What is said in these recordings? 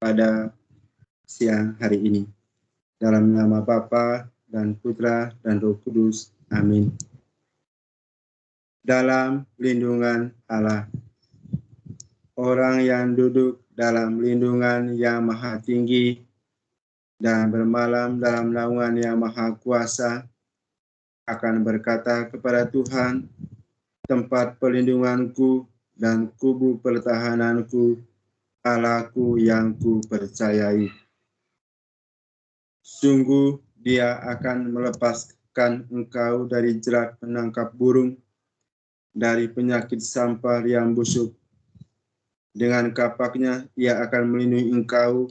pada siang hari ini. Dalam nama Bapa dan Putra dan Roh Kudus. Amin. Dalam lindungan Allah. Orang yang duduk dalam lindungan yang maha tinggi dan bermalam dalam naungan yang maha kuasa akan berkata kepada Tuhan, tempat perlindunganku dan kubu pertahananku, Allahku yang ku percayai. Sungguh Dia akan melepaskan engkau dari jerat penangkap burung, dari penyakit sampar yang busuk. Dengan kapaknya Ia akan melindungi engkau,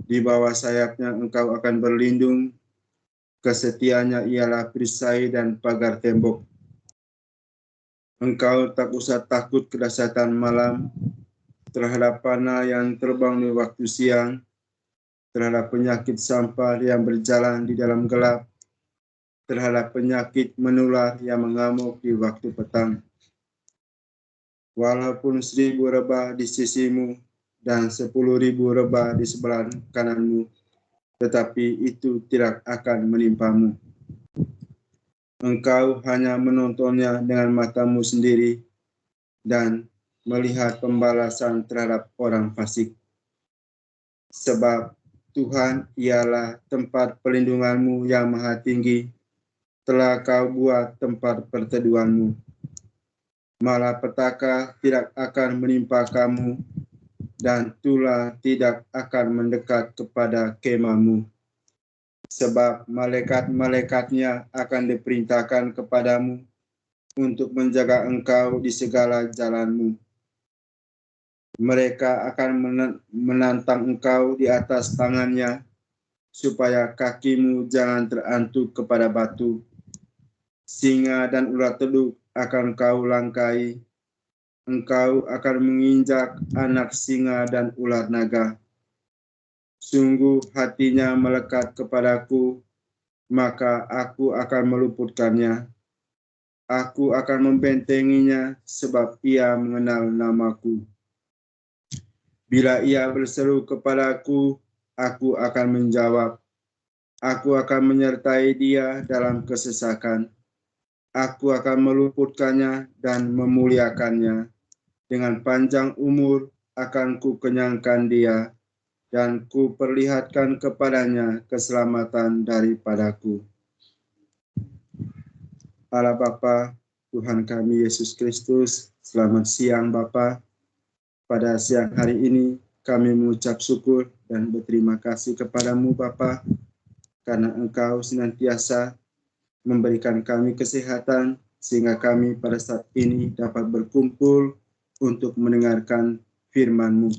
di bawah sayapnya engkau akan berlindung, kesetiaannya ialah perisai dan pagar tembok. Engkau tak usah takut kedahsyatan malam, terhadap panah yang terbang di waktu siang, terhadap penyakit sampar yang berjalan di dalam gelap, terhadap penyakit menular yang mengamuk di waktu petang. Walaupun 1000 rebah di sisimu dan 10.000 rebah di sebelah kananmu, tetapi itu tidak akan menimpamu. Engkau hanya menontonnya dengan matamu sendiri dan melihat pembalasan terhadap orang fasik. Sebab Tuhan ialah tempat perlindunganmu yang maha tinggi, telah kau buat tempat perteduhanmu. Malapetaka tidak akan menimpa kamu, dan tulah tidak akan mendekat kepada kemahmu. Sebab malaikat-malaikatnya akan diperintahkan kepadamu untuk menjaga engkau di segala jalanmu. Mereka akan menantang engkau di atas tangannya, supaya kakimu jangan terantuk kepada batu. Singa dan ular teduk akan kau langkai. Engkau akan menginjak anak singa dan ular naga. Sungguh hatinya melekat kepadaku, maka aku akan meluputkannya. Aku akan membentenginya sebab ia mengenal namaku. Bila ia berseru kepadaku, aku akan menjawab. Aku akan menyertai dia dalam kesesakan. Aku akan meluputkannya dan memuliakannya. Dengan panjang umur akan ku kenyangkan dia, dan ku perlihatkan kepadanya keselamatan daripadaku. Allah Bapa, Tuhan kami Yesus Kristus, selamat siang Bapa. Pada siang hari ini kami mengucap syukur dan berterima kasih kepadamu Bapa, karena Engkau senantiasa memberikan kami kesehatan, sehingga kami pada saat ini dapat berkumpul untuk mendengarkan firman-Mu.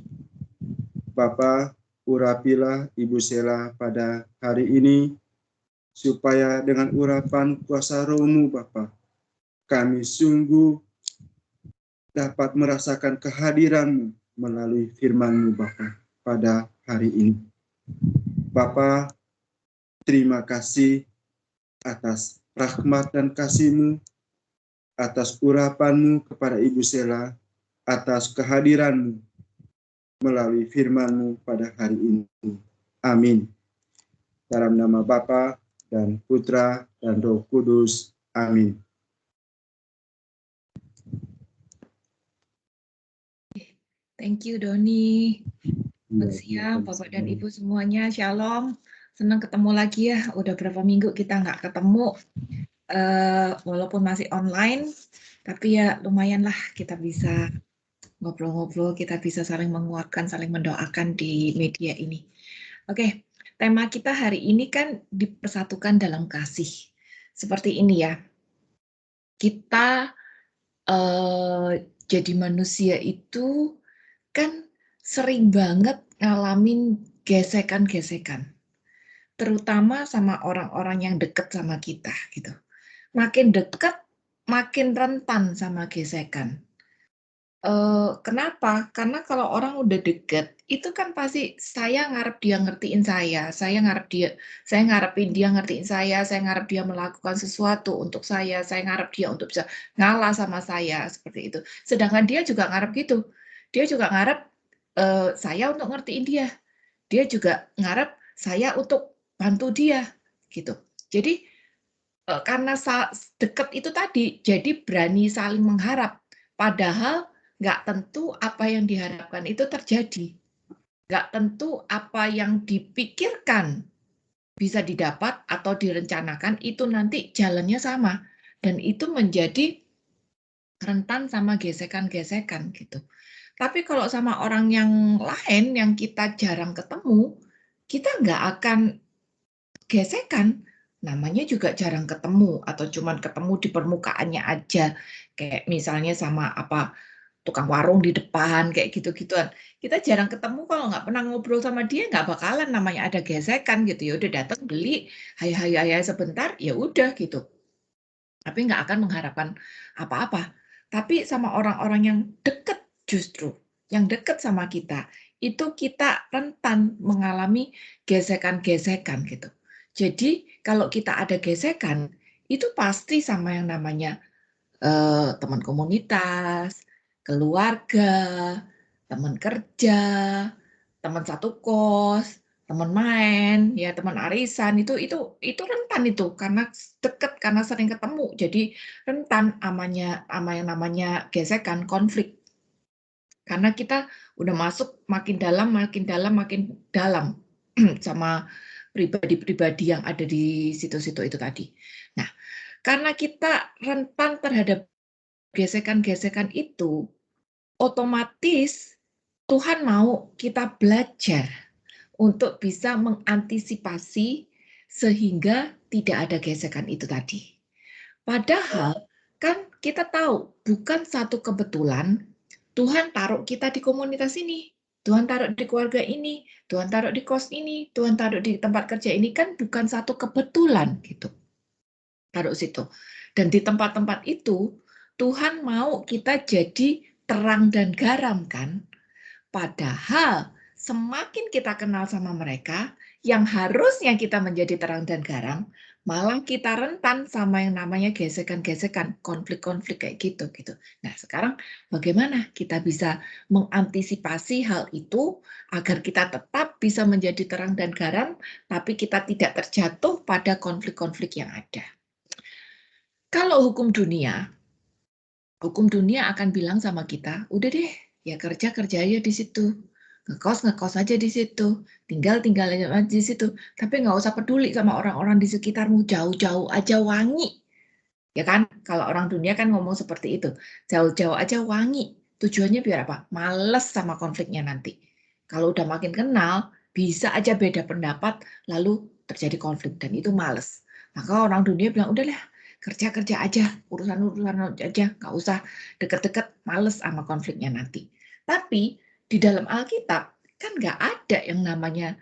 Bapa, urapilah Ibu Sela pada hari ini, supaya dengan urapan kuasa Roh-Mu, Bapa, kami sungguh dapat merasakan kehadiran-Mu melalui firman-Mu, Bapa, pada hari ini. Bapa, terima kasih atas rahmat dan kasih-Mu, atas urapan-Mu kepada Ibu Sela, atas kehadiran-Mu melalui firman-Mu pada hari ini. Amin. Dalam nama Bapa dan Putra dan Roh Kudus. Amin. Thank you, Doni. Selamat siang, Bapak dan Ibu semuanya. Shalom. Senang ketemu lagi ya. Udah berapa minggu kita nggak ketemu. Walaupun masih online, tapi ya lumayan lah kita bisa ngobrol-ngobrol, kita bisa saling menguatkan, saling mendoakan di media ini. Oke, tema kita hari ini kan dipersatukan dalam kasih. Seperti ini ya, kita jadi manusia itu kan sering banget ngalamin gesekan-gesekan, terutama sama orang-orang yang dekat sama kita gitu. Makin dekat, makin rentan sama gesekan. Kenapa? Karena kalau orang udah deket, itu kan pasti saya ngarep dia ngertiin saya ngarepin dia ngertiin saya ngarep dia melakukan sesuatu untuk saya ngarep dia untuk bisa ngalah sama saya, seperti itu. Sedangkan dia juga ngarep gitu. Dia juga ngarep saya untuk ngertiin dia. Dia juga ngarep saya untuk bantu dia, gitu. Jadi karena deket itu tadi, jadi berani saling mengharap. Padahal nggak tentu apa yang diharapkan itu terjadi. Nggak tentu apa yang dipikirkan bisa didapat atau direncanakan itu nanti jalannya sama. Dan itu menjadi rentan sama gesekan-gesekan gitu. Tapi kalau sama orang yang lain yang kita jarang ketemu, kita nggak akan gesekan. Namanya juga jarang ketemu atau cuman ketemu di permukaannya aja. Kayak misalnya sama apa tukang warung di depan kayak gitu-gituan. Kita jarang ketemu kalau nggak pernah ngobrol sama dia nggak bakalan namanya ada gesekan gitu ya. Udah datang beli, hai sebentar, ya udah gitu. Tapi nggak akan mengharapkan apa-apa. Tapi sama orang-orang yang dekat justru, yang dekat sama kita, itu kita rentan mengalami gesekan-gesekan gitu. Jadi kalau kita ada gesekan, itu pasti sama yang namanya teman komunitas, keluarga, teman kerja, teman satu kos, teman main, ya teman arisan itu rentan itu karena deket, karena sering ketemu. Jadi rentan sama yang namanya gesekan, konflik. Karena kita udah masuk makin dalam sama pribadi-pribadi yang ada di situ-situ itu tadi. Nah, karena kita rentan terhadap gesekan-gesekan itu, otomatis Tuhan mau kita belajar untuk bisa mengantisipasi sehingga tidak ada gesekan itu tadi. Padahal kan kita tahu bukan satu kebetulan Tuhan taruh kita di komunitas ini, Tuhan taruh di keluarga ini, Tuhan taruh di kos ini, Tuhan taruh di tempat kerja ini, kan bukan satu kebetulan gitu. Taruh situ. Dan di tempat-tempat itu Tuhan mau kita jadi terang dan garam kan. Padahal semakin kita kenal sama mereka, yang harusnya kita menjadi terang dan garam, malah kita rentan sama yang namanya gesekan-gesekan, konflik-konflik kayak gitu. Nah, sekarang bagaimana kita bisa mengantisipasi hal itu agar kita tetap bisa menjadi terang dan garam, tapi kita tidak terjatuh pada konflik-konflik yang ada. Kalau hukum dunia akan bilang sama kita, udah deh, ya kerja aja di situ, ngekos aja di situ, tinggal aja di situ, tapi nggak usah peduli sama orang-orang di sekitarmu, jauh-jauh aja wangi. Ya kan, kalau orang dunia kan ngomong seperti itu, jauh-jauh aja wangi. Tujuannya biar apa? Males sama konfliknya nanti. Kalau udah makin kenal, bisa aja beda pendapat, lalu terjadi konflik, dan itu males. Maka orang dunia bilang, udahlah, kerja aja, urusan aja, nggak usah deket-deket, males sama konfliknya nanti. Tapi di dalam Alkitab kan nggak ada yang namanya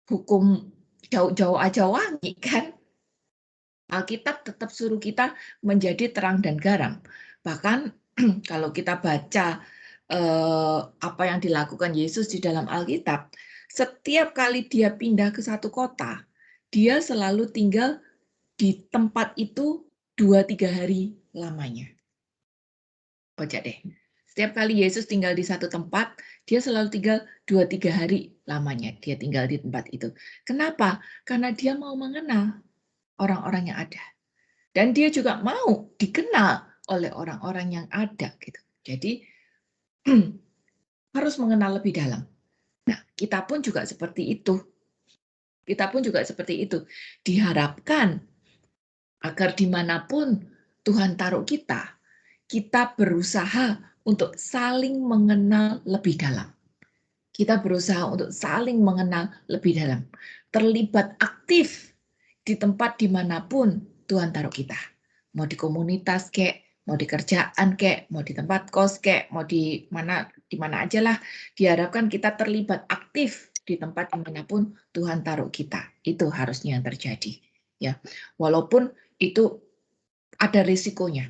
hukum jauh-jauh aja wangi kan. Alkitab tetap suruh kita menjadi terang dan garam. Bahkan kalau kita baca apa yang dilakukan Yesus di dalam Alkitab, setiap kali dia pindah ke satu kota, dia selalu tinggal di tempat itu 2-3 hari lamanya. Baca deh. Setiap kali Yesus tinggal di satu tempat, dia selalu tinggal 2-3 hari lamanya. Dia tinggal di tempat itu. Kenapa? Karena dia mau mengenal orang-orang yang ada. Dan dia juga mau dikenal oleh orang-orang yang ada. Gitu. Jadi, harus mengenal lebih dalam. Nah, kita pun juga seperti itu. Diharapkan agar dimanapun Tuhan taruh kita, kita berusaha untuk saling mengenal lebih dalam. Kita berusaha untuk saling mengenal lebih dalam. Terlibat aktif di tempat dimanapun Tuhan taruh kita. Mau di komunitas kek, mau di kerjaan kek, mau di tempat kos kek, mau di mana aja lah. Diharapkan kita terlibat aktif di tempat dimanapun Tuhan taruh kita. Itu harusnya yang terjadi. Ya, walaupun itu ada risikonya.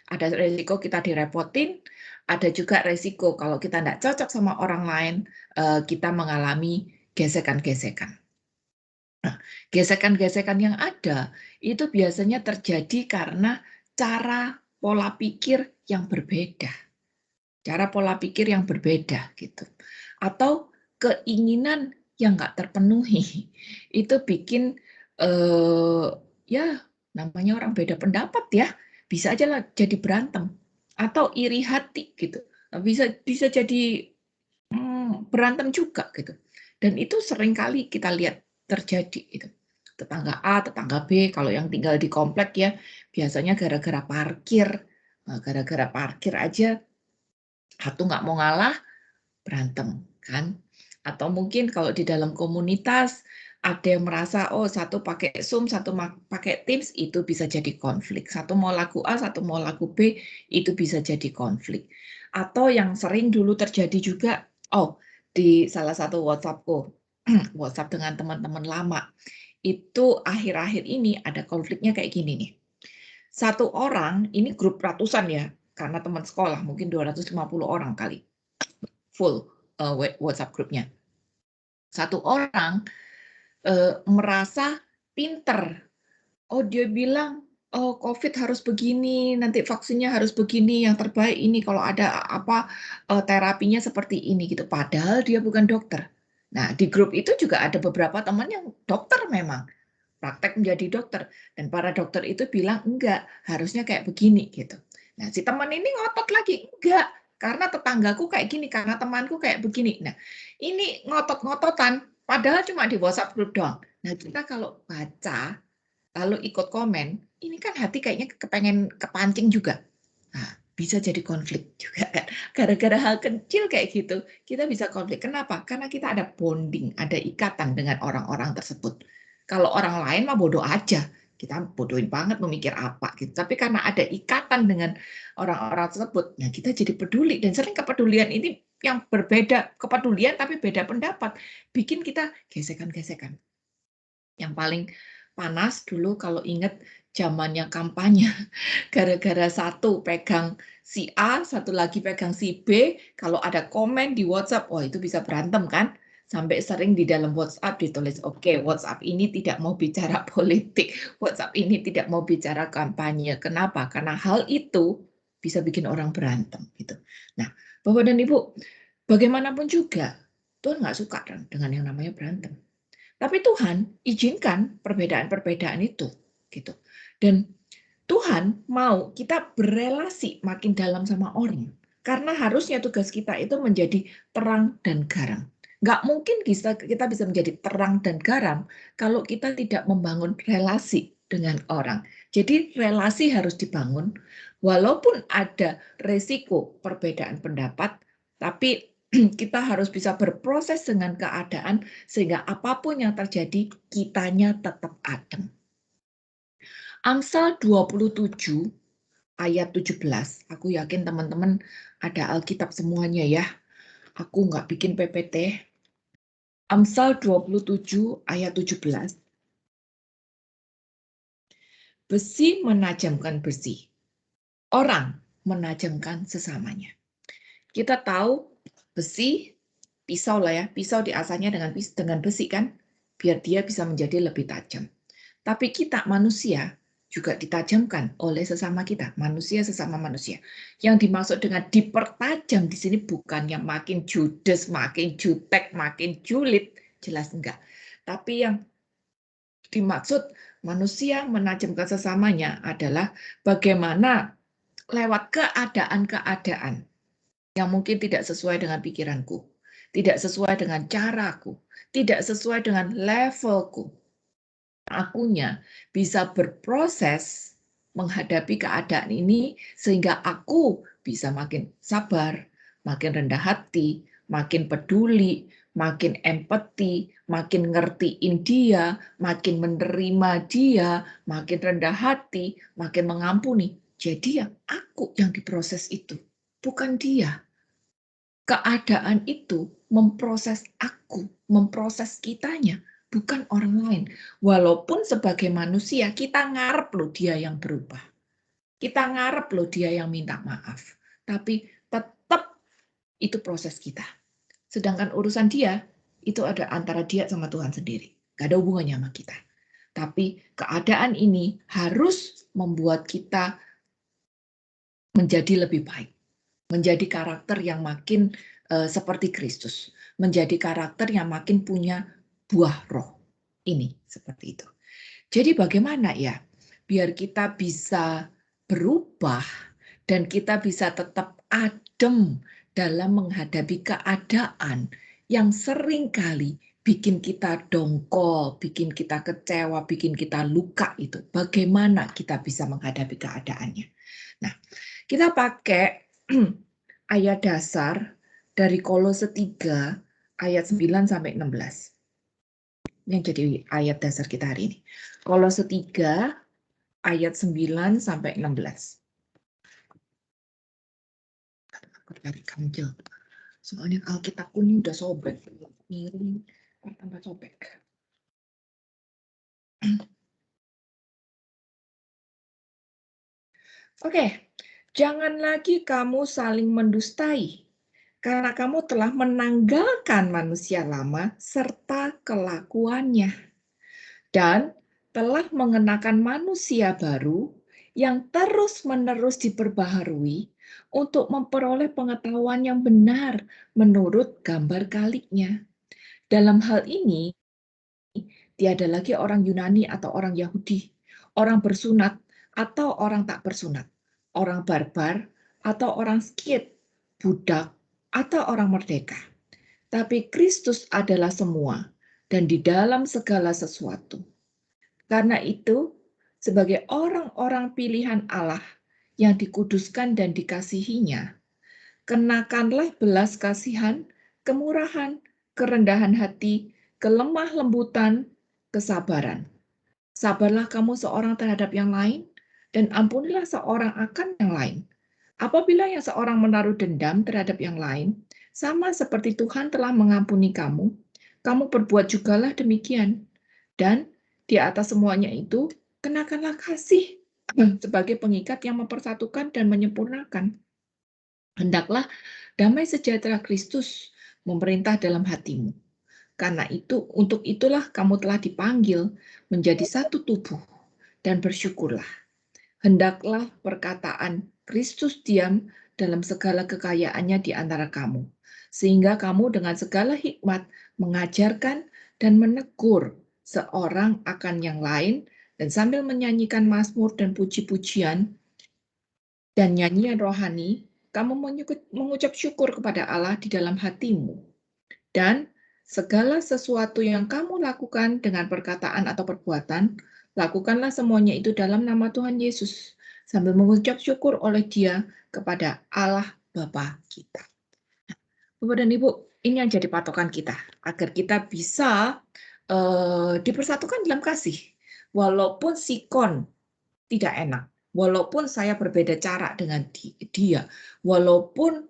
Ada risiko kita direpotin, ada juga risiko kalau kita tidak cocok sama orang lain, kita mengalami gesekan-gesekan. Nah, gesekan-gesekan yang ada itu biasanya terjadi karena cara pola pikir yang berbeda. Cara pola pikir yang berbeda gitu. atau keinginan yang nggak terpenuhi. Itu bikin ya namanya orang beda pendapat ya, bisa aja lah jadi berantem atau iri hati gitu. Bisa jadi berantem juga gitu. Dan itu seringkali kita lihat terjadi gitu. Tetangga A, tetangga B, kalau yang tinggal di komplek ya biasanya gara-gara parkir. Nah, gara-gara parkir aja satu nggak mau ngalah, berantem kan. Atau mungkin kalau di dalam komunitas ada yang merasa oh satu pakai Zoom, satu pakai Teams, itu bisa jadi konflik. Satu mau lagu A, satu mau lagu B, itu bisa jadi konflik. Atau yang sering dulu terjadi juga, oh di salah satu WhatsAppku, WhatsApp dengan teman-teman lama, itu akhir-akhir ini ada konfliknya kayak gini nih. Satu orang, ini grup ratusan ya, karena teman sekolah, mungkin 250 orang kali, full WhatsApp grupnya. Satu orang merasa pinter. Oh dia bilang, oh COVID harus begini, nanti vaksinnya harus begini, yang terbaik ini kalau ada apa terapinya seperti ini gitu. Padahal dia bukan dokter. Nah di grup itu juga ada beberapa teman yang dokter memang, praktek menjadi dokter. Dan para dokter itu bilang, enggak, harusnya kayak begini gitu. Nah si teman ini ngotot lagi, enggak, karena tetanggaku kayak gini, karena temanku kayak begini. Nah ini ngotot-ngototan, padahal cuma di WhatsApp grup doang. Nah kita kalau baca, lalu ikut komen, ini kan hati kayaknya kepengen kepancing juga. Nah, bisa jadi konflik juga kan. Gara-gara hal kecil kayak gitu, kita bisa konflik. Kenapa? Karena kita ada bonding, ada ikatan dengan orang-orang tersebut. Kalau orang lain mah bodoh aja. Kita bodohin banget memikir apa gitu. Tapi karena ada ikatan dengan orang-orang tersebut, nah kita jadi peduli. Dan sering kepedulian ini yang berbeda, kepedulian tapi beda pendapat, bikin kita gesekan-gesekan. Yang paling panas dulu kalau ingat zamannya kampanye, gara-gara satu pegang si A, satu lagi pegang si B, kalau ada komen di WhatsApp, wah itu bisa berantem kan? Sampai sering di dalam WhatsApp ditulis, oke, WhatsApp ini tidak mau bicara politik, WhatsApp ini tidak mau bicara kampanye. Kenapa? Karena hal itu bisa bikin orang berantem gitu. Nah, Bapak dan Ibu, bagaimanapun juga Tuhan nggak suka dengan yang namanya berantem. Tapi Tuhan izinkan perbedaan-perbedaan itu, gitu. Dan Tuhan mau kita berelasi makin dalam sama orang. Karena harusnya tugas kita itu menjadi terang dan garam. Nggak mungkin kita bisa menjadi terang dan garam kalau kita tidak membangun relasi dengan orang. Jadi relasi harus dibangun, walaupun ada resiko perbedaan pendapat, tapi kita harus bisa berproses dengan keadaan sehingga apapun yang terjadi, kitanya tetap adem. Amsal 27 ayat 17. Aku yakin teman-teman ada Alkitab semuanya ya. Aku nggak bikin PPT. Amsal 27 ayat 17. Besi menajamkan besi. Orang menajamkan sesamanya. Kita tahu besi, pisau lah ya, pisau diasahnya dengan besi kan, biar dia bisa menjadi lebih tajam. Tapi kita manusia juga ditajamkan oleh sesama kita, manusia sesama manusia. Yang dimaksud dengan dipertajam di sini bukan yang makin judes, makin jutek, makin julid, jelas enggak. Tapi yang dimaksud manusia menajamkan sesamanya adalah bagaimana lewat keadaan-keadaan yang mungkin tidak sesuai dengan pikiranku, tidak sesuai dengan caraku, tidak sesuai dengan levelku. Akunya bisa berproses menghadapi keadaan ini sehingga aku bisa makin sabar, makin rendah hati, makin peduli, makin empati, makin ngertiin dia, makin menerima dia, makin rendah hati, makin mengampuni. Jadi ya aku yang diproses itu, bukan dia. Keadaan itu memproses aku, memproses kitanya, bukan orang lain. Walaupun sebagai manusia kita ngarep loh dia yang berubah. Kita ngarep loh dia yang minta maaf. Tapi tetap itu proses kita. Sedangkan urusan dia, itu ada antara dia sama Tuhan sendiri. Gak ada hubungannya sama kita. Tapi keadaan ini harus membuat kita menjadi lebih baik. Menjadi karakter yang makin seperti Kristus, menjadi karakter yang makin punya buah roh. Ini seperti itu. Jadi bagaimana ya biar kita bisa berubah dan kita bisa tetap adem dalam menghadapi keadaan yang sering kali bikin kita dongkol, bikin kita kecewa, bikin kita luka itu. Bagaimana kita bisa menghadapi keadaannya? Nah, kita pakai ayat dasar dari Kolose 3 ayat 9 sampai 16. Yang jadi ayat dasar kita hari ini. Kolose 3 ayat 9 sampai 16. Aku cari ganjel. Soalnya Alkitabku ini udah sobek, miring, tambah sobek. Oke, jangan lagi kamu saling mendustai, karena kamu telah menanggalkan manusia lama serta kelakuannya, dan telah mengenakan manusia baru yang terus-menerus diperbaharui untuk memperoleh pengetahuan yang benar menurut gambar kaliknya. Dalam hal ini, tiada lagi orang Yunani atau orang Yahudi, orang bersunat atau orang tak bersunat, orang barbar atau orang Skit, budak atau orang merdeka. Tapi Kristus adalah semua dan di dalam segala sesuatu. Karena itu, sebagai orang-orang pilihan Allah yang dikuduskan dan dikasihinya, kenakanlah belas kasihan, kemurahan, kerendahan hati, kelemah lembutan, kesabaran. Sabarlah kamu seorang terhadap yang lain, dan ampunilah seorang akan yang lain. Apabila yang seorang menaruh dendam terhadap yang lain, sama seperti Tuhan telah mengampuni kamu, kamu perbuat jugalah demikian. Dan di atas semuanya itu, kenakanlah kasih sebagai pengikat yang mempersatukan dan menyempurnakan. Hendaklah damai sejahtera Kristus memerintah dalam hatimu. Karena itu, untuk itulah kamu telah dipanggil menjadi satu tubuh dan bersyukurlah. Hendaklah perkataan Kristus diam dalam segala kekayaannya di antara kamu, sehingga kamu dengan segala hikmat mengajarkan dan menegur seorang akan yang lain, dan sambil menyanyikan mazmur dan puji-pujian dan nyanyian rohani, kamu mengucap syukur kepada Allah di dalam hatimu. Dan segala sesuatu yang kamu lakukan dengan perkataan atau perbuatan, lakukanlah semuanya itu dalam nama Tuhan Yesus, sambil mengucap syukur oleh Dia kepada Allah Bapa kita. Bapak dan Ibu, ini yang jadi patokan kita, agar kita bisa dipersatukan dalam kasih. Walaupun sikon tidak enak, walaupun saya berbeda cara dengan dia, walaupun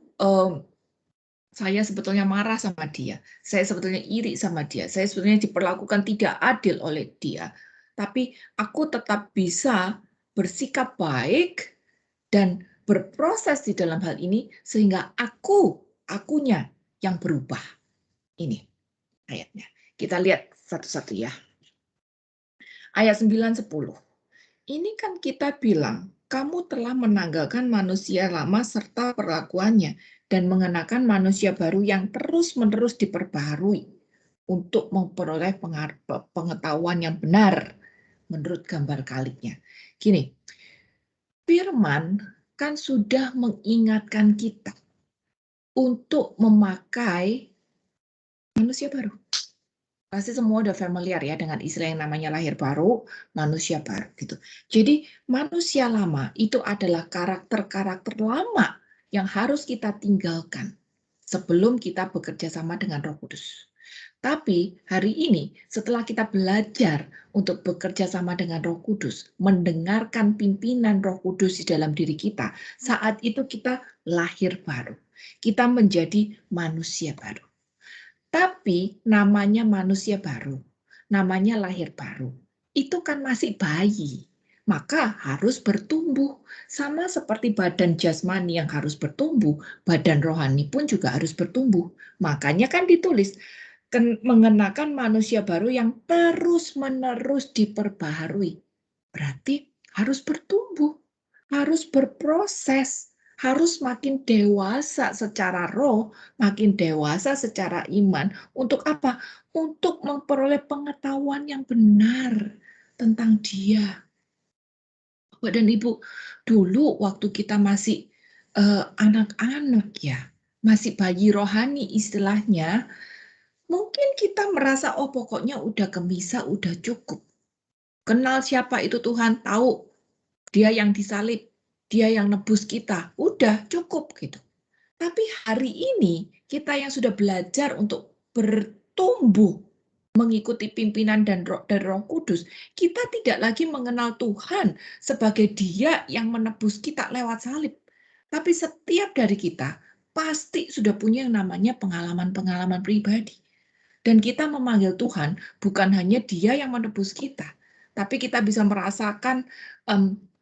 saya sebetulnya marah sama dia, saya sebetulnya iri sama dia, saya sebetulnya diperlakukan tidak adil oleh dia, tapi aku tetap bisa bersikap baik dan berproses di dalam hal ini sehingga akunya yang berubah. Ini ayatnya. Kita lihat satu-satu ya. Ayat 9-10. Ini kan kita bilang, kamu telah menanggalkan manusia lama serta perlakuannya dan mengenakan manusia baru yang terus-menerus diperbaharui untuk memperoleh pengetahuan yang benar menurut gambar kaliknya. Gini, firman kan sudah mengingatkan kita untuk memakai manusia baru. Pasti semua udah familiar ya dengan istilah yang namanya lahir baru, manusia baru gitu. Jadi manusia lama itu adalah karakter-karakter lama yang harus kita tinggalkan sebelum kita bekerja sama dengan Roh Kudus. Tapi hari ini setelah kita belajar untuk bekerja sama dengan Roh Kudus, mendengarkan pimpinan Roh Kudus di dalam diri kita, saat itu kita lahir baru. Kita menjadi manusia baru. Tapi namanya manusia baru, namanya lahir baru, itu kan masih bayi. Maka harus bertumbuh. Sama seperti badan jasmani yang harus bertumbuh, badan rohani pun juga harus bertumbuh. Makanya kan ditulis, mengenakan manusia baru yang terus-menerus diperbaharui. Berarti harus bertumbuh, harus berproses, harus makin dewasa secara roh, makin dewasa secara iman. Untuk apa? Untuk memperoleh pengetahuan yang benar tentang Dia. Bapak dan Ibu, dulu waktu kita masih anak-anak ya, masih bayi rohani istilahnya, mungkin kita merasa, oh pokoknya udah gembisa, udah cukup. Kenal siapa itu Tuhan, tahu Dia yang disalib, Dia yang nebus kita, udah cukup gitu. Tapi hari ini kita yang sudah belajar untuk bertumbuh mengikuti pimpinan dan dari Roh Kudus, kita tidak lagi mengenal Tuhan sebagai Dia yang menebus kita lewat salib. Tapi setiap dari kita pasti sudah punya yang namanya pengalaman-pengalaman pribadi. Dan kita memanggil Tuhan bukan hanya Dia yang menebus kita, tapi kita bisa merasakan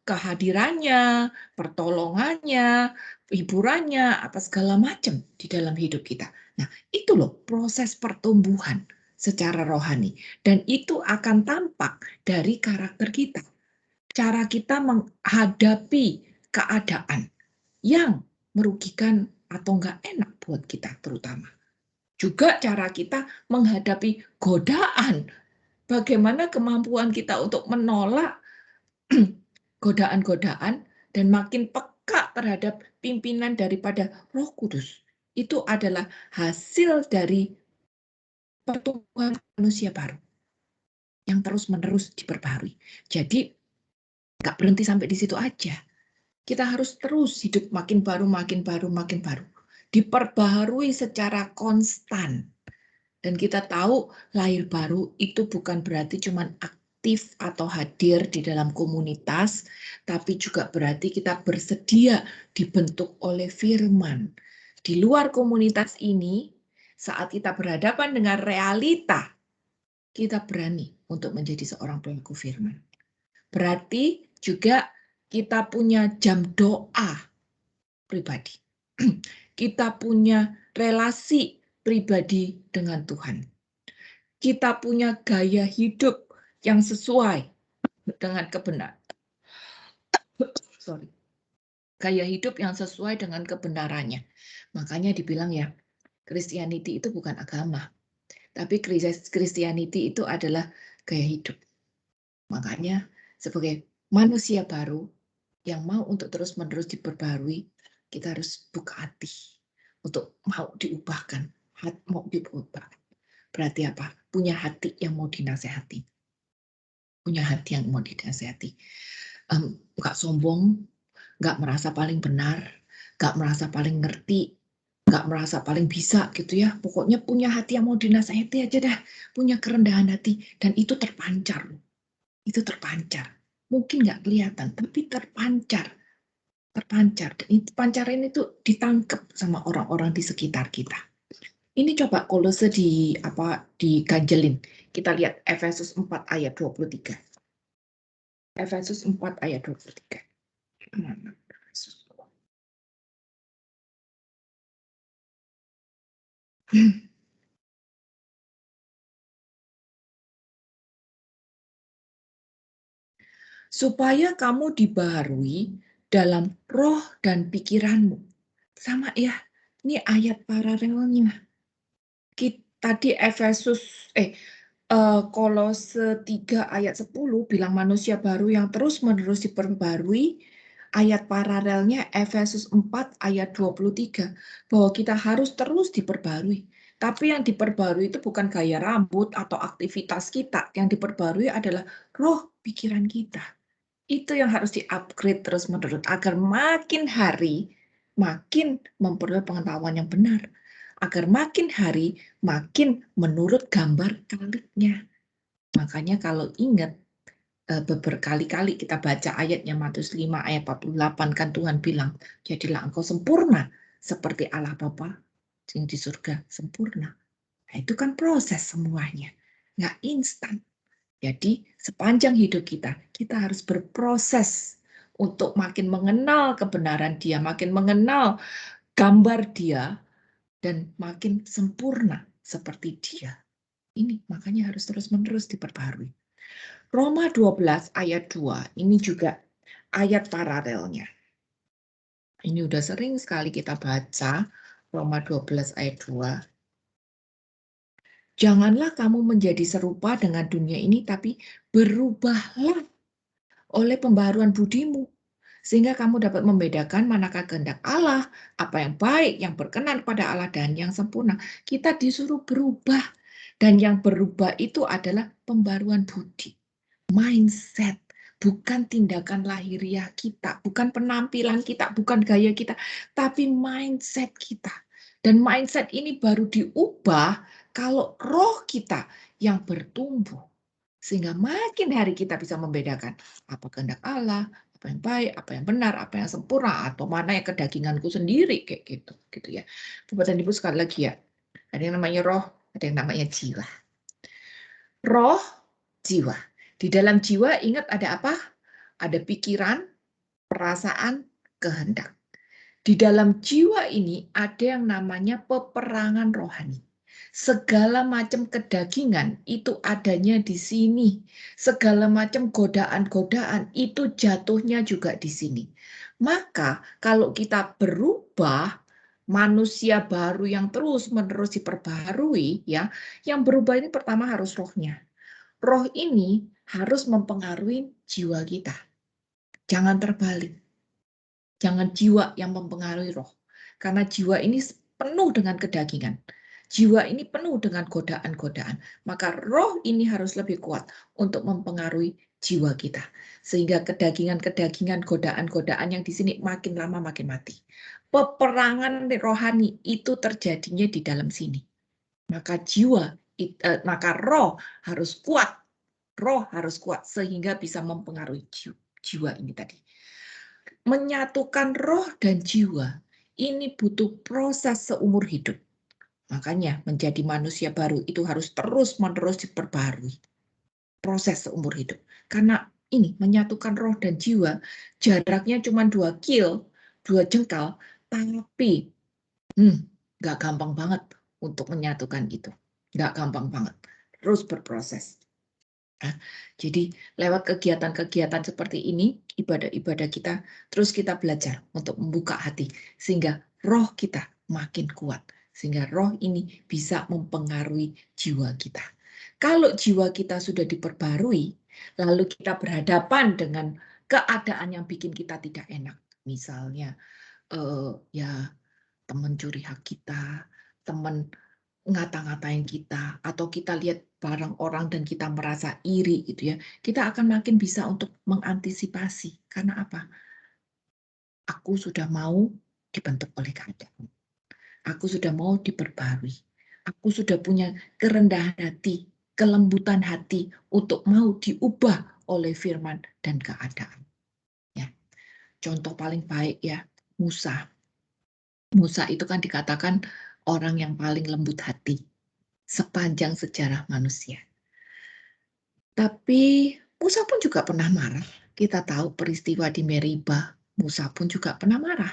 kehadirannya, pertolongannya, hiburannya, apa segala macam di dalam hidup kita. Nah, itu loh proses pertumbuhan secara rohani. Dan itu akan tampak dari karakter kita. Cara kita menghadapi keadaan yang merugikan atau enggak enak buat kita terutama. Juga cara kita menghadapi godaan. Bagaimana kemampuan kita untuk menolak godaan-godaan dan makin peka terhadap pimpinan daripada Roh Kudus. Itu adalah hasil dari pertumbuhan manusia baru yang terus-menerus diperbarui. Jadi nggak berhenti sampai di situ aja. Kita harus terus hidup makin baru, makin baru, makin baru. Diperbaharui secara konstan. Dan kita tahu lahir baru itu bukan berarti cuma aktif atau hadir di dalam komunitas, tapi juga berarti kita bersedia dibentuk oleh firman. Di luar komunitas ini, saat kita berhadapan dengan realita, kita berani untuk menjadi seorang pelaku firman. Berarti juga kita punya jam doa pribadi. Kita punya relasi pribadi dengan Tuhan. Kita punya gaya hidup yang sesuai dengan kebenaran. Gaya hidup yang sesuai dengan kebenarannya. Makanya dibilang ya, Christianity itu bukan agama, tapi Christianity itu adalah gaya hidup. Makanya sebagai manusia baru yang mau untuk terus-menerus diperbarui, kita harus buka hati untuk mau diubahkan, mau diubah. Berarti apa? Punya hati yang mau dinasehati. Punya hati yang mau dinasehati. Nggak sombong, nggak merasa paling benar, nggak merasa paling ngerti, nggak merasa paling bisa gitu ya. Pokoknya punya hati yang mau dinasehati aja dah. Punya kerendahan hati. Dan itu terpancar. Itu terpancar. Mungkin nggak kelihatan, tapi terpancar. Terpancar. Dan itu pancaran itu ditangkap sama orang-orang di sekitar kita. Ini coba Kolose diganjelin. Kita lihat Efesus 4 ayat 23. Efesus 4 ayat 23. Supaya kamu dibaharui dalam roh dan pikiranmu. Sama ya, ini ayat paralelnya. Tadi Kolose 3 ayat 10 bilang manusia baru yang terus-menerus diperbarui. Ayat paralelnya Efesus 4 ayat 23 bahwa kita harus terus diperbarui. Tapi yang diperbarui itu bukan gaya rambut atau aktivitas kita. Yang diperbarui adalah roh pikiran kita. Itu yang harus di-upgrade terus-menerus agar makin hari makin memperoleh pengetahuan yang benar. Agar makin hari makin menurut gambar kaliknya. Makanya kalau ingat berkali-kali kita baca ayatnya Matius 5 ayat 48 kan Tuhan bilang, jadilah engkau sempurna seperti Allah Bapa yang di surga sempurna. Nah, itu kan proses semuanya, nggak instan. Jadi sepanjang hidup kita harus berproses untuk makin mengenal kebenaran Dia, makin mengenal gambar Dia, dan makin sempurna seperti Dia. Ini makanya harus terus-menerus diperbarui. Roma 12 ayat 2, ini juga ayat paralelnya. Ini udah sering sekali kita baca, Roma 12 ayat 2. Janganlah kamu menjadi serupa dengan dunia ini, tapi berubahlah oleh pembaharuan budimu, sehingga kamu dapat membedakan manakah kehendak Allah, apa yang baik, yang berkenan pada Allah, dan yang sempurna. Kita disuruh berubah, dan yang berubah itu adalah pembaruan budi, mindset, bukan tindakan lahiriah kita, bukan penampilan kita, bukan gaya kita, tapi mindset kita. Dan mindset ini baru diubah kalau roh kita yang bertumbuh. Sehingga makin hari kita bisa membedakan apa kehendak Allah, apa yang baik, apa yang benar, apa yang sempurna, atau mana yang kedaginganku sendiri, kayak gitu ya. Bapak dan Ibu sekali lagi ya, ada yang namanya roh, ada yang namanya jiwa. Roh, jiwa. Di dalam jiwa ingat ada apa? Ada pikiran, perasaan, kehendak. Di dalam jiwa ini ada yang namanya peperangan rohani. Segala macam kedagingan itu adanya di sini. Segala macam godaan-godaan itu jatuhnya juga di sini. Maka kalau kita berubah, manusia baru yang terus-menerus diperbaharui, ya, yang berubah ini pertama harus rohnya. Roh ini harus mempengaruhi jiwa kita. Jangan terbalik. Jangan jiwa yang mempengaruhi roh. Karena jiwa ini penuh dengan kedagingan. Jiwa ini penuh dengan godaan-godaan. Maka roh ini harus lebih kuat untuk mempengaruhi jiwa kita. Sehingga kedagingan-kedagingan, godaan-godaan yang di sini makin lama makin mati. Peperangan rohani itu terjadinya di dalam sini. Maka maka roh harus kuat. Roh harus kuat sehingga bisa mempengaruhi jiwa ini tadi. Menyatukan roh dan jiwa ini butuh proses seumur hidup. Makanya menjadi manusia baru itu harus terus-menerus diperbarui. Proses seumur hidup. Karena ini menyatukan roh dan jiwa jaraknya cuma 2 jengkal, tapi nggak gampang banget untuk menyatukan itu. Nggak gampang banget. Terus berproses. Jadi lewat kegiatan-kegiatan seperti ini, ibadah-ibadah kita, terus kita belajar untuk membuka hati, sehingga roh kita makin kuat, sehingga roh ini bisa mempengaruhi jiwa kita. Kalau jiwa kita sudah diperbarui, lalu kita berhadapan dengan keadaan yang bikin kita tidak enak, misalnya ya teman curi hak kita, teman ngata-ngatain kita, atau kita lihat barang orang dan kita merasa iri gitu ya, kita akan makin bisa untuk mengantisipasi. Karena apa? Aku sudah mau dibentuk oleh keadaan. Aku sudah mau diperbarui. Aku sudah punya kerendahan hati, kelembutan hati untuk mau diubah oleh firman dan keadaan. Ya. Contoh paling baik ya, Musa. Musa itu kan dikatakan orang yang paling lembut hati sepanjang sejarah manusia. Tapi Musa pun juga pernah marah. Kita tahu peristiwa di Meriba, Musa pun juga pernah marah.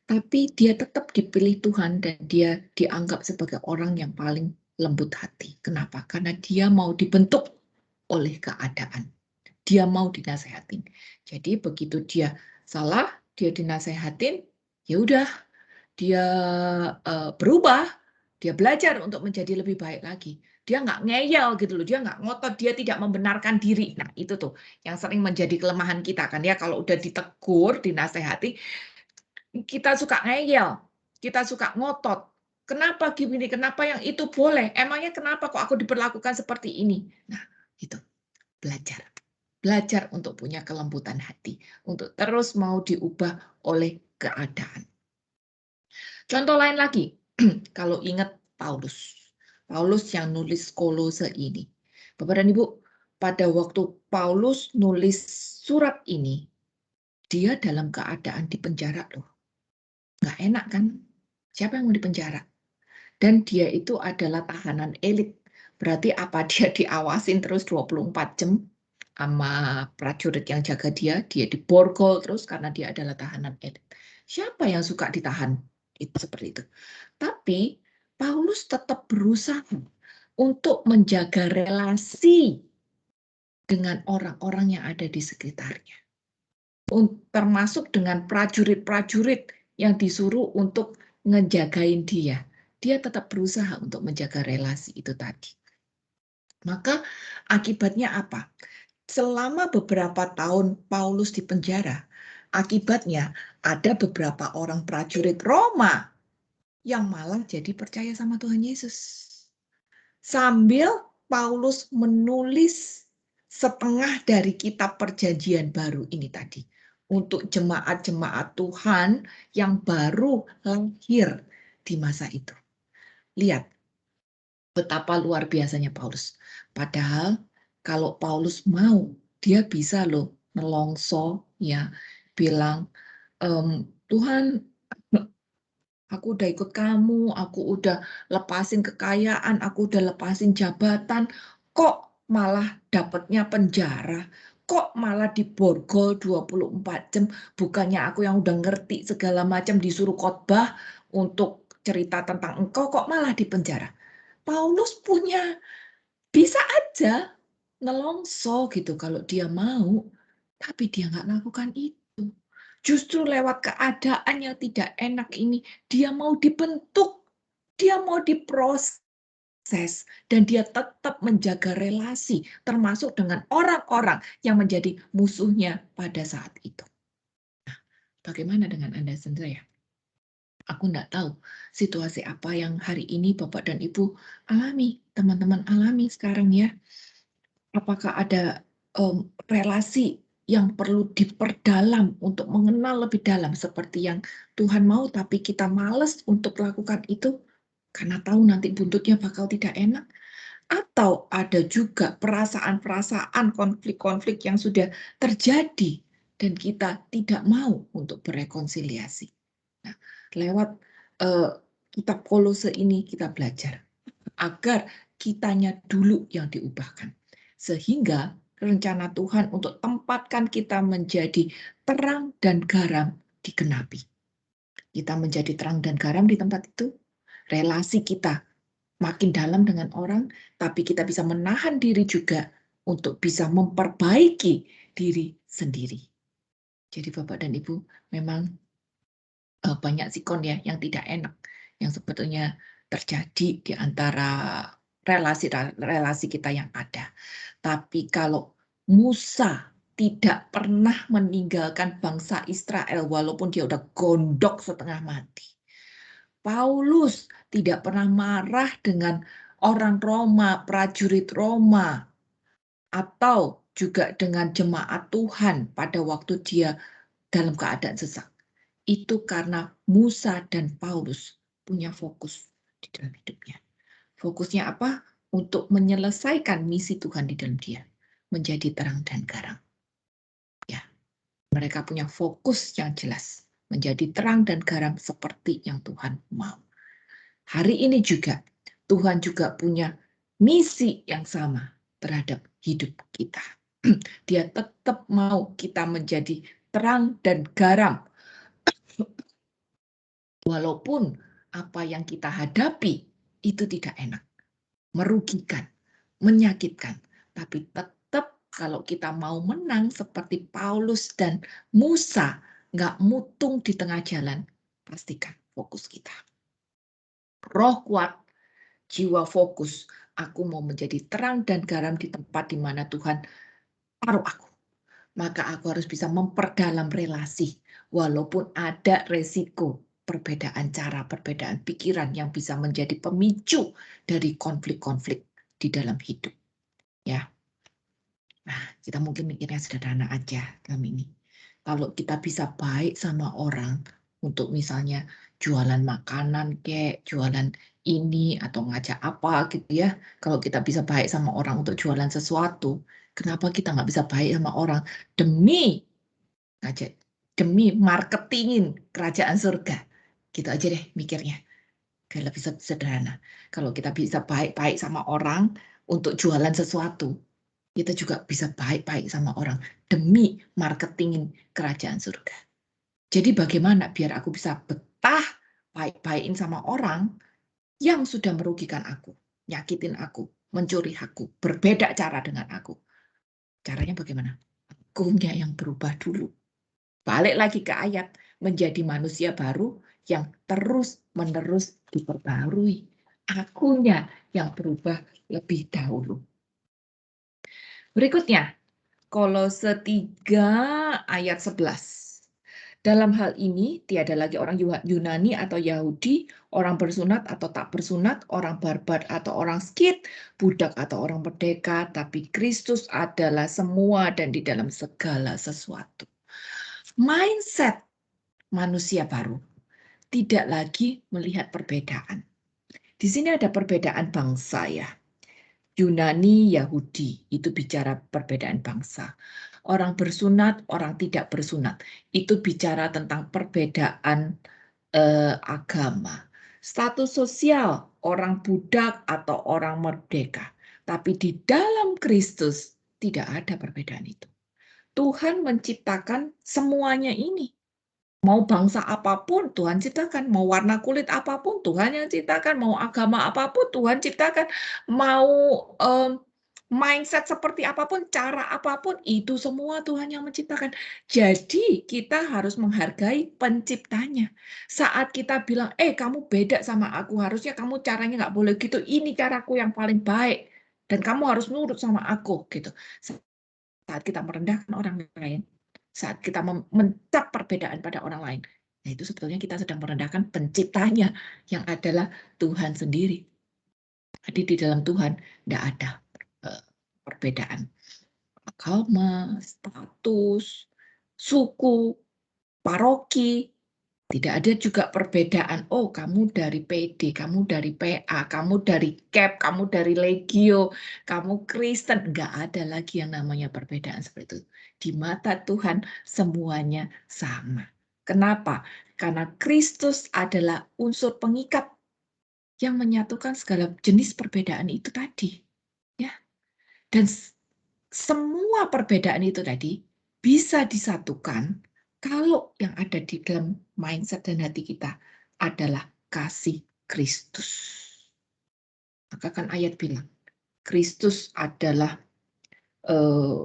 Tapi dia tetap dipilih Tuhan dan dia dianggap sebagai orang yang paling lembut hati. Kenapa? Karena dia mau dibentuk oleh keadaan. Dia mau dinasehatin. Jadi begitu dia salah, dia dinasehatin, ya udah, dia berubah, dia belajar untuk menjadi lebih baik lagi. Dia nggak ngeyel gitu loh, dia nggak ngotot, dia tidak membenarkan diri. Nah itu tuh yang sering menjadi kelemahan kita kan ya, kalau udah ditegur, dinasehati, kita suka ngeyel, kita suka ngotot. Kenapa gini, kenapa yang itu boleh? Emangnya kenapa kok aku diperlakukan seperti ini? Nah itu, belajar. Belajar untuk punya kelembutan hati, untuk terus mau diubah oleh keadaan. Contoh lain lagi, kalau ingat Paulus yang nulis Kolose ini. Bapak dan Ibu, pada waktu Paulus nulis surat ini, dia dalam keadaan di penjara loh. Nggak enak kan? Siapa yang mau dipenjara? Dan dia itu adalah tahanan elit. Berarti apa dia diawasin terus 24 jam sama prajurit yang jaga dia diborgol terus karena dia adalah tahanan elit. Siapa yang suka ditahan? Itu seperti itu. Tapi Paulus tetap berusaha untuk menjaga relasi dengan orang-orang yang ada di sekitarnya. termasuk dengan prajurit-prajurit yang disuruh untuk ngejagain dia. Dia tetap berusaha untuk menjaga relasi itu tadi. Maka akibatnya apa? Selama beberapa tahun Paulus di penjara, akibatnya ada beberapa orang prajurit Roma yang malah jadi percaya sama Tuhan Yesus. Sambil Paulus menulis setengah dari kitab perjanjian baru ini tadi untuk jemaat-jemaat Tuhan yang baru lahir di masa itu. Lihat betapa luar biasanya Paulus. Padahal kalau Paulus mau, dia bisa loh nelongso ya, bilang, Tuhan, aku udah ikut kamu, aku udah lepasin kekayaan, aku udah lepasin jabatan, kok malah dapatnya penjara, kok malah diborgol 24 jam, bukannya aku yang udah ngerti segala macam disuruh khotbah untuk cerita tentang engkau, kok malah di penjara. Paulus bisa aja nelongso gitu kalau dia mau, tapi dia nggak lakukan itu. Justru lewat keadaan yang tidak enak ini, dia mau dibentuk, dia mau diproses, dan dia tetap menjaga relasi, termasuk dengan orang-orang yang menjadi musuhnya pada saat itu. Nah, bagaimana dengan Anda sendiri ya? Aku nggak tahu situasi apa yang hari ini Bapak dan Ibu alami, teman-teman alami sekarang ya. Apakah ada relasi yang perlu diperdalam untuk mengenal lebih dalam seperti yang Tuhan mau, tapi kita males untuk lakukan itu karena tahu nanti buntutnya bakal tidak enak? Atau ada juga perasaan-perasaan konflik-konflik yang sudah terjadi dan kita tidak mau untuk berekonsiliasi? Nah, lewat kitab Kolose ini kita belajar agar kitanya dulu yang diubahkan. Sehingga rencana Tuhan untuk tempatkan kita menjadi terang dan garam digenapi. Kita menjadi terang dan garam di tempat itu, relasi kita makin dalam dengan orang, tapi kita bisa menahan diri juga untuk bisa memperbaiki diri sendiri. Jadi Bapak dan Ibu, memang banyak sikon ya yang tidak enak, yang sebetulnya terjadi di antara relasi-relasi kita yang ada. Tapi kalau Musa tidak pernah meninggalkan bangsa Israel walaupun dia udah gondok setengah mati. Paulus tidak pernah marah dengan orang Roma, prajurit Roma, atau juga dengan jemaat Tuhan pada waktu dia dalam keadaan sesak. Itu karena Musa dan Paulus punya fokus di dalam hidupnya. Fokusnya apa? Untuk menyelesaikan misi Tuhan di dalam dia. Menjadi terang dan garam. Ya, mereka punya fokus yang jelas. Menjadi terang dan garam seperti yang Tuhan mau. Hari ini juga, Tuhan juga punya misi yang sama terhadap hidup kita. Dia tetap mau kita menjadi terang dan garam. Walaupun apa yang kita hadapi itu tidak enak, merugikan, menyakitkan. Tapi tetap kalau kita mau menang seperti Paulus dan Musa, nggak mutung di tengah jalan, pastikan fokus kita. Roh kuat, jiwa fokus. Aku mau menjadi terang dan garam di tempat di mana Tuhan taruh aku. Maka aku harus bisa memperdalam relasi, walaupun ada resiko perbedaan cara, perbedaan pikiran yang bisa menjadi pemicu dari konflik-konflik di dalam hidup. Ya, nah kita mungkin mikirnya sederhana aja dalam ini. Kalau kita bisa baik sama orang untuk misalnya jualan makanan, kayak jualan ini atau ngajak apa gitu ya. Kalau kita bisa baik sama orang untuk jualan sesuatu, kenapa kita nggak bisa baik sama orang demi ngajak, demi marketingin kerajaan surga? Gitu aja deh mikirnya. Kayak lebih sederhana. Kalau kita bisa baik-baik sama orang untuk jualan sesuatu, kita juga bisa baik-baik sama orang demi marketingin kerajaan surga. Jadi bagaimana biar aku bisa betah baik-baikin sama orang yang sudah merugikan aku, nyakitin aku, mencuri aku, berbeda cara dengan aku. Caranya bagaimana? Akunya yang berubah dulu. Balik lagi ke ayat, menjadi manusia baru yang terus-menerus diperbarui. Akunya yang berubah lebih dahulu. Berikutnya, Kolose 3 ayat 11. Dalam hal ini, tiada lagi orang Yunani atau Yahudi, orang bersunat atau tak bersunat, orang barbar atau orang skit, budak atau orang merdeka, tapi Kristus adalah semua dan di dalam segala sesuatu. Mindset manusia baru tidak lagi melihat perbedaan. Di sini ada perbedaan bangsa ya. Yunani, Yahudi, itu bicara perbedaan bangsa. Orang bersunat, orang tidak bersunat, itu bicara tentang perbedaan agama. Status sosial, orang budak atau orang merdeka. Tapi di dalam Kristus tidak ada perbedaan itu. Tuhan menciptakan semuanya ini. Mau bangsa apapun Tuhan ciptakan, mau warna kulit apapun Tuhan yang ciptakan, mau agama apapun Tuhan ciptakan, mau mindset seperti apapun, cara apapun, itu semua Tuhan yang menciptakan. Jadi kita harus menghargai penciptanya. Saat kita bilang, kamu beda sama aku, harusnya kamu caranya nggak boleh gitu, ini caraku yang paling baik, dan kamu harus nurut sama aku gitu. Saat kita merendahkan orang lain, saat kita mencap perbedaan pada orang lain, nah itu sebetulnya kita sedang merendahkan penciptanya yang adalah Tuhan sendiri. Jadi di dalam Tuhan tidak ada perbedaan agama, status, suku, paroki. Tidak ada juga perbedaan, kamu dari PD, kamu dari PA, kamu dari CAP, kamu dari Legio, kamu Kristen. Enggak ada lagi yang namanya perbedaan seperti itu. Di mata Tuhan semuanya sama. Kenapa? Karena Kristus adalah unsur pengikat yang menyatukan segala jenis perbedaan itu tadi. Ya. Dan semua perbedaan itu tadi bisa disatukan kalau yang ada di dalam mindset dan hati kita adalah kasih Kristus. Maka kan ayat bilang, Kristus adalah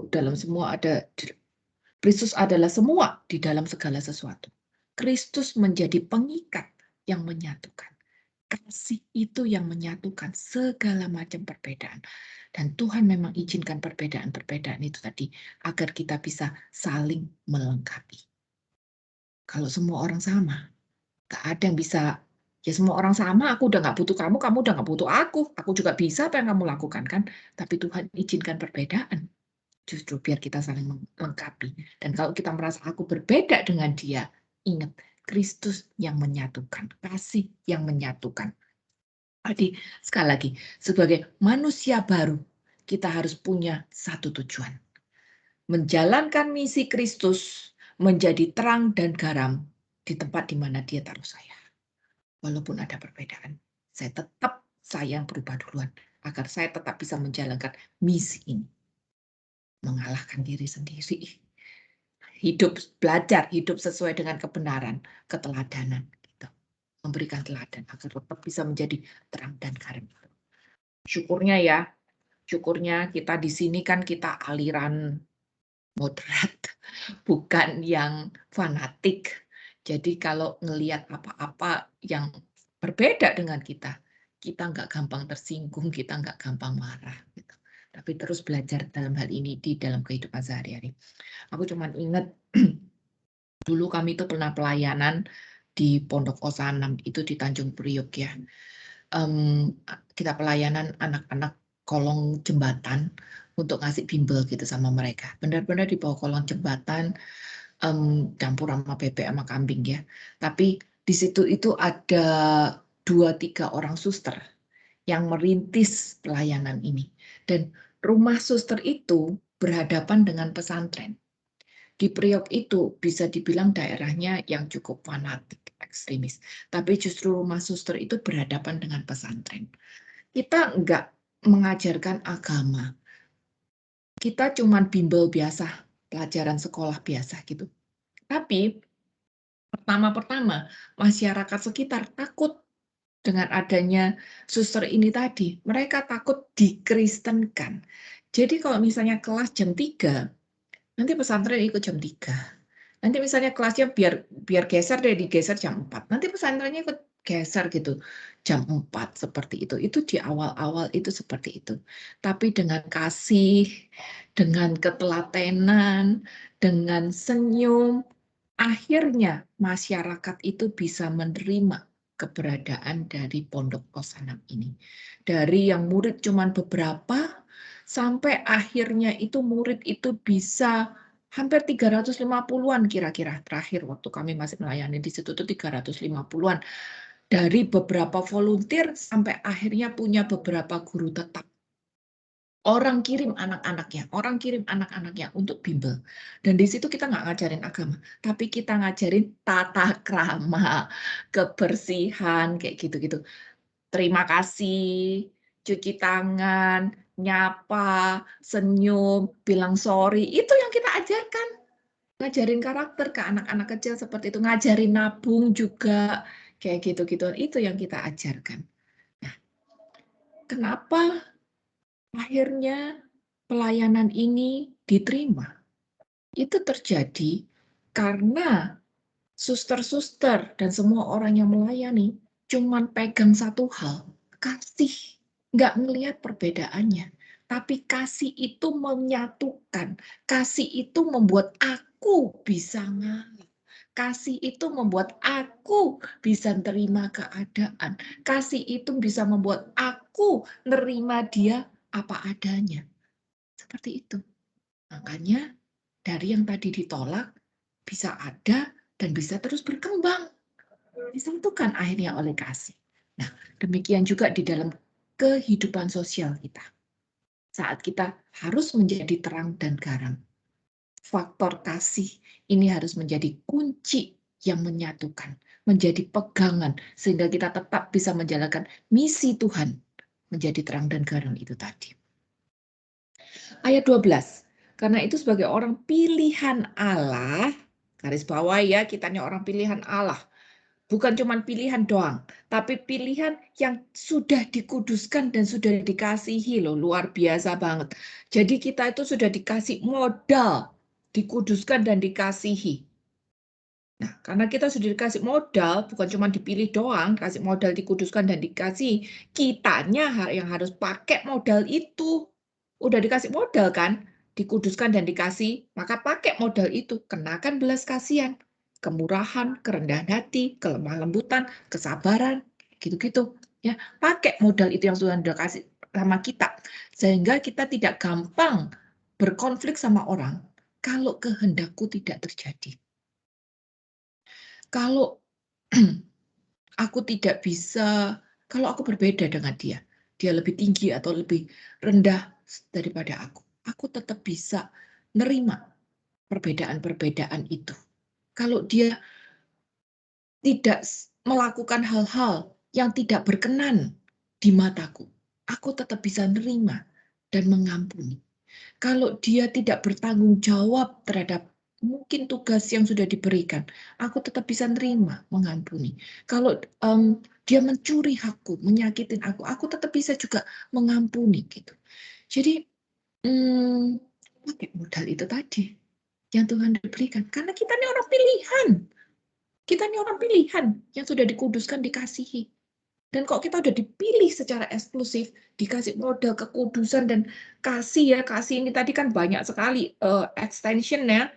dalam semua ada, Kristus adalah semua di dalam segala sesuatu. Kristus menjadi pengikat yang menyatukan. Kasih itu yang menyatukan segala macam perbedaan. Dan Tuhan memang izinkan perbedaan-perbedaan itu tadi agar kita bisa saling melengkapi. Kalau semua orang sama, gak ada yang bisa, ya semua orang sama, aku udah gak butuh kamu udah gak butuh aku juga bisa apa yang kamu lakukan kan. Tapi Tuhan izinkan perbedaan, justru biar kita saling melengkapi. Dan kalau kita merasa aku berbeda dengan dia, ingat, Kristus yang menyatukan, kasih yang menyatukan. Jadi sekali lagi, sebagai manusia baru, kita harus punya satu tujuan. Menjalankan misi Kristus, menjadi terang dan garam di tempat di mana dia taruh saya. Walaupun ada perbedaan, saya yang berubah duluan, agar saya tetap bisa menjalankan misi ini. Mengalahkan diri sendiri. Belajar hidup sesuai dengan kebenaran, keteladanan. Gitu. Memberikan teladan, agar tetap bisa menjadi terang dan garam. Syukurnya ya, syukurnya kita di sini kan kita aliran moderat, bukan yang fanatik. Jadi kalau ngelihat apa-apa yang berbeda dengan kita nggak gampang tersinggung, kita nggak gampang marah. Gitu. Tapi terus belajar dalam hal ini di dalam kehidupan sehari-hari. Aku cuma ingat dulu kami itu pernah pelayanan di Pondok Osanam, itu di Tanjung Priok ya. Kita pelayanan anak-anak kolong jembatan untuk ngasih bimbel gitu sama mereka. Benar-benar di bawah kolong jembatan, campur sama bebek sama kambing ya. Tapi di situ itu ada 2-3 orang suster yang merintis pelayanan ini. Dan rumah suster itu berhadapan dengan pesantren. Di Priok itu bisa dibilang daerahnya yang cukup fanatik, ekstremis. Tapi justru rumah suster itu berhadapan dengan pesantren. Kita enggak mengajarkan agama. Kita cuma bimbel biasa, pelajaran sekolah biasa gitu. Tapi pertama-pertama masyarakat sekitar takut dengan adanya suster ini tadi. Mereka takut dikristenkan. Jadi kalau misalnya kelas jam 3, nanti pesantren ikut jam 3. Nanti misalnya kelasnya biar geser deh, digeser jam 4. Nanti pesantrennya ikut geser gitu, jam 4 seperti itu. Itu di awal-awal itu seperti itu. Tapi dengan kasih, dengan ketelatenan, dengan senyum, akhirnya masyarakat itu bisa menerima keberadaan dari pondok Rosanam ini. Dari yang murid cuman beberapa, sampai akhirnya itu murid itu bisa hampir 350-an kira-kira. Terakhir waktu kami masih melayani di situ tuh 350-an. Dari beberapa volunteer sampai akhirnya punya beberapa guru tetap. Orang kirim anak-anaknya untuk bimbel. Dan di situ kita nggak ngajarin agama, tapi kita ngajarin tata krama, kebersihan, kayak gitu-gitu. Terima kasih, cuci tangan, nyapa, senyum, bilang sorry. Itu yang kita ajarkan. Ngajarin karakter ke anak-anak kecil seperti itu. Ngajarin nabung juga, kayak gitu-gitu. Itu yang kita ajarkan. Nah, kenapa akhirnya pelayanan ini diterima? Itu terjadi karena suster-suster dan semua orang yang melayani cuman pegang satu hal, kasih. Nggak ngelihat perbedaannya. Tapi kasih itu menyatukan. Kasih itu membuat aku bisa ngalah. Kasih itu membuat aku bisa terima keadaan. Kasih itu bisa membuat aku nerima dia apa adanya. Seperti itu. Makanya dari yang tadi ditolak bisa ada dan bisa terus berkembang. Disatukan akhirnya oleh kasih. Nah, demikian juga di dalam kehidupan sosial kita. Saat kita harus menjadi terang dan garam. Faktor kasih ini harus menjadi kunci yang menyatukan, menjadi pegangan, sehingga kita tetap bisa menjalankan misi Tuhan, menjadi terang dan garam itu tadi. Ayat 12. Karena itu sebagai orang pilihan Allah, garis bawah ya, kitanya orang pilihan Allah. Bukan cuma pilihan doang, tapi pilihan yang sudah dikuduskan dan sudah dikasihi loh, luar biasa banget. Jadi kita itu sudah dikasih modal, dikuduskan dan dikasihi. Nah, karena kita sudah dikasih modal, bukan cuma dipilih doang, kasih modal, dikuduskan dan dikasih, kitanya yang harus pakai modal itu. Udah dikasih modal kan, dikuduskan dan dikasih, maka pakai modal itu, kenakan belas kasihan, kemurahan, kerendahan hati, kelemah lembutan, kesabaran, gitu-gitu. Ya, pakai modal itu yang sudah dikasih sama kita, sehingga kita tidak gampang berkonflik sama orang kalau kehendakku tidak terjadi. Kalau aku tidak bisa, kalau aku berbeda dengan dia lebih tinggi atau lebih rendah daripada aku tetap bisa nerima perbedaan-perbedaan itu. Kalau dia tidak melakukan hal-hal yang tidak berkenan di mataku, aku tetap bisa nerima dan mengampuni. Kalau dia tidak bertanggung jawab terhadap mungkin tugas yang sudah diberikan, aku tetap bisa nerima, mengampuni. Kalau dia mencuri hakku, menyakitin aku tetap bisa juga mengampuni gitu. Jadi pakai modal itu tadi yang Tuhan berikan. Karena kita ini orang pilihan. Kita ini orang pilihan yang sudah dikuduskan, dikasihi. Dan kok kita udah dipilih secara eksklusif, dikasih modal kekudusan dan kasih ya, kasih ini tadi kan banyak sekali extension-nya.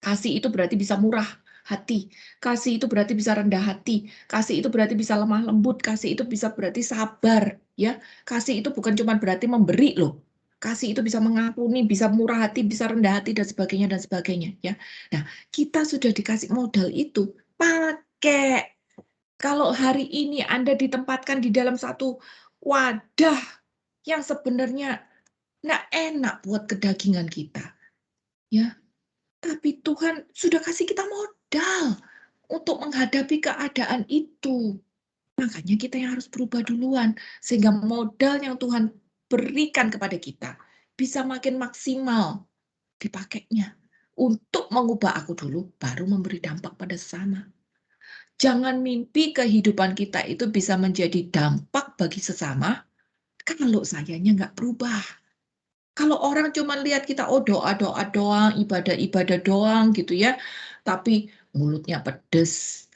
Kasih itu berarti bisa murah hati, kasih itu berarti bisa rendah hati, kasih itu berarti bisa lemah lembut, kasih itu bisa berarti sabar, ya. Kasih itu bukan cuma berarti memberi loh. Kasih itu bisa mengampuni, bisa murah hati, bisa rendah hati dan sebagainya, ya. Nah, kita sudah dikasih modal itu, pakai. Kalau hari ini Anda ditempatkan di dalam satu wadah yang sebenarnya nggak enak buat kedagingan kita, ya. Tapi Tuhan sudah kasih kita modal untuk menghadapi keadaan itu. Makanya kita yang harus berubah duluan, sehingga modal yang Tuhan berikan kepada kita bisa makin maksimal dipakainya untuk mengubah aku dulu, baru memberi dampak pada sesama. Jangan mimpi kehidupan kita itu bisa menjadi dampak bagi sesama kalau sayanya nggak berubah. Kalau orang cuma lihat kita, oh doa-doa doang, ibadah-ibadah doang gitu ya, tapi mulutnya pedes,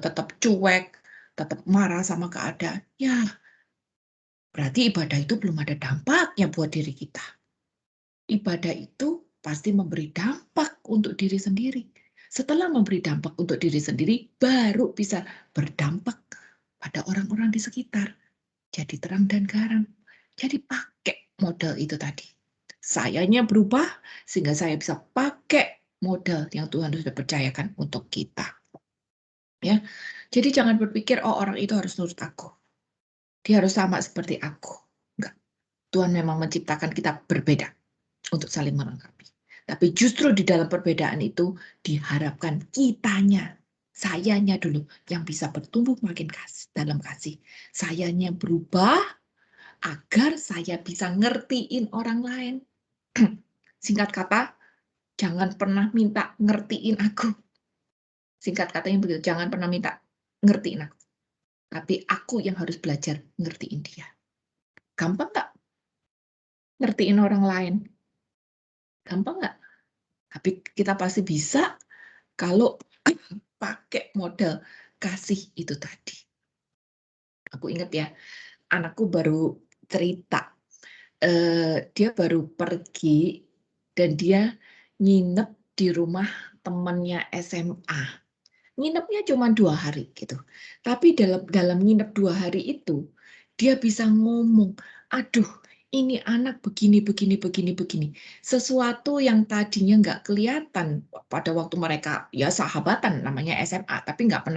tetap cuek, tetap marah sama keadaan, ya berarti ibadah itu belum ada dampaknya buat diri kita. Ibadah itu pasti memberi dampak untuk diri sendiri. Setelah memberi dampak untuk diri sendiri, baru bisa berdampak pada orang-orang di sekitar. Jadi terang dan garam. Jadi pakai modal itu tadi. Sayanya berubah sehingga saya bisa pakai modal yang Tuhan sudah percayakan untuk kita. Ya. Jadi jangan berpikir, oh orang itu harus nurut aku. Dia harus sama seperti aku. Enggak. Tuhan memang menciptakan kita berbeda untuk saling melengkapi. Tapi justru di dalam perbedaan itu diharapkan kitanya, sayanya dulu yang bisa bertumbuh makin dalam kasih. Sayanya berubah agar saya bisa ngertiin orang lain. Singkat kata, jangan pernah minta ngertiin aku. Singkat katanya begitu, jangan pernah minta ngertiin aku. Tapi aku yang harus belajar ngertiin dia. Gampang nggak ngertiin orang lain? Gampang nggak? Tapi kita pasti bisa kalau pakai modal kasih itu tadi. Aku ingat ya, anakku baru cerita, dia baru pergi dan dia nginep di rumah temannya SMA. Nginepnya cuma 2 hari gitu. Tapi dalam nginep 2 hari itu, dia bisa ngomong, aduh ini anak begini, begini, begini, begini. Sesuatu yang tadinya nggak kelihatan pada waktu mereka ya sahabatan namanya SMA, tapi nggak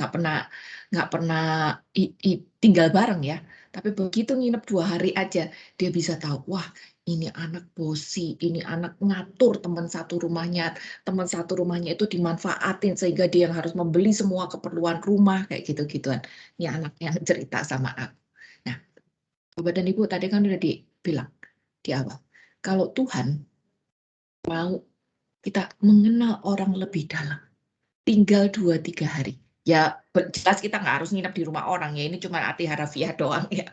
pernah tinggal bareng ya. Tapi begitu nginep 2 hari aja, dia bisa tahu, wah ini anak bosi, ini anak ngatur teman satu rumahnya itu dimanfaatin sehingga dia yang harus membeli semua keperluan rumah kayak gitu-gituan. Ini anak yang cerita sama aku. Nah, Bapak dan Ibu tadi kan udah dibilang di awal. Kalau Tuhan mau kita mengenal orang lebih dalam, tinggal 2-3 hari. Ya jelas kita nggak harus nginep di rumah orang ya, ini cuma arti harafiah doang ya.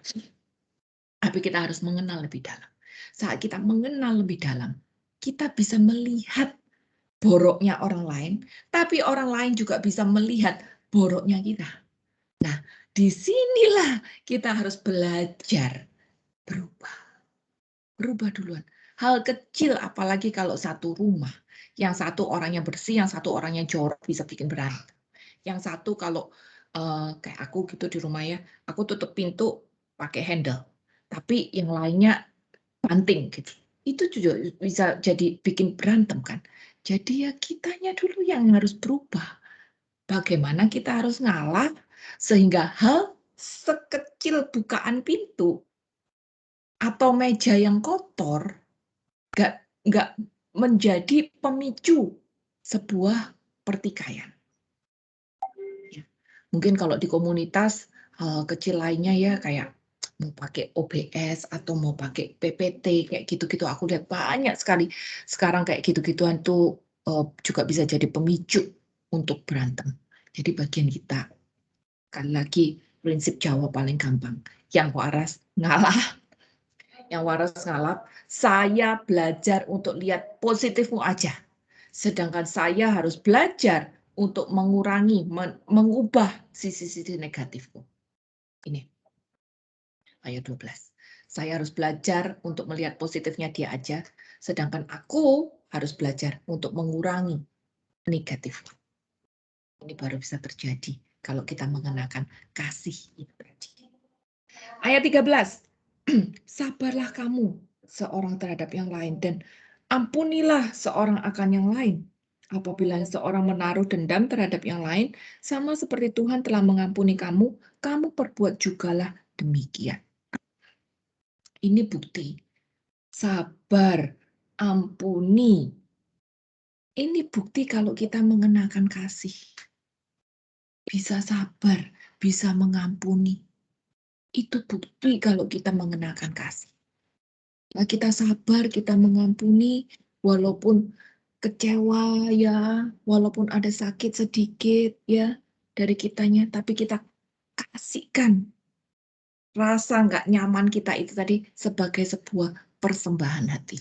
Tapi kita harus mengenal lebih dalam. Saat kita mengenal lebih dalam, kita bisa melihat boroknya orang lain, tapi orang lain juga bisa melihat boroknya kita. Nah, disinilah kita harus belajar berubah. Berubah duluan. Hal kecil, apalagi kalau satu rumah, yang satu orangnya bersih, yang satu orangnya jorok, bisa bikin berantem. Yang satu kalau kayak aku gitu di rumah ya, aku tutup pintu pakai handle, tapi yang lainnya banting gitu. Itu juga bisa jadi bikin berantem kan. Jadi ya kitanya dulu yang harus berubah. Bagaimana kita harus ngalah sehingga hal sekecil bukaan pintu atau meja yang kotor nggak menjadi pemicu sebuah pertikaian. Ya. Mungkin kalau di komunitas kecil lainnya ya kayak mau pakai OBS atau mau pakai PPT kayak gitu-gitu, aku lihat banyak sekali sekarang kayak gitu-gituan tuh juga bisa jadi pemicu untuk berantem. Jadi bagian kita, sekali lagi prinsip Jawa paling gampang, yang waras ngalah, yang waras ngalah. Saya belajar untuk lihat positifmu aja, sedangkan saya harus belajar untuk mengurangi, mengubah sisi-sisi negatifku. Ini ayat 12. Saya harus belajar untuk melihat positifnya dia aja, sedangkan aku harus belajar untuk mengurangi negatifnya. Ini baru bisa terjadi kalau kita mengenakan kasih itu tadi. Ayat 13. Sabarlah kamu seorang terhadap yang lain dan ampunilah seorang akan yang lain. Apabila seorang menaruh dendam terhadap yang lain, sama seperti Tuhan telah mengampuni kamu, kamu perbuat jugalah demikian. Ini bukti. Sabar, ampuni. Ini bukti kalau kita mengenakan kasih. Bisa sabar, bisa mengampuni. Itu bukti kalau kita mengenakan kasih. Nah, kita sabar, kita mengampuni, walaupun kecewa ya, walaupun ada sakit sedikit ya dari kitanya, tapi kita kasihkan rasa nggak nyaman kita itu tadi sebagai sebuah persembahan hati.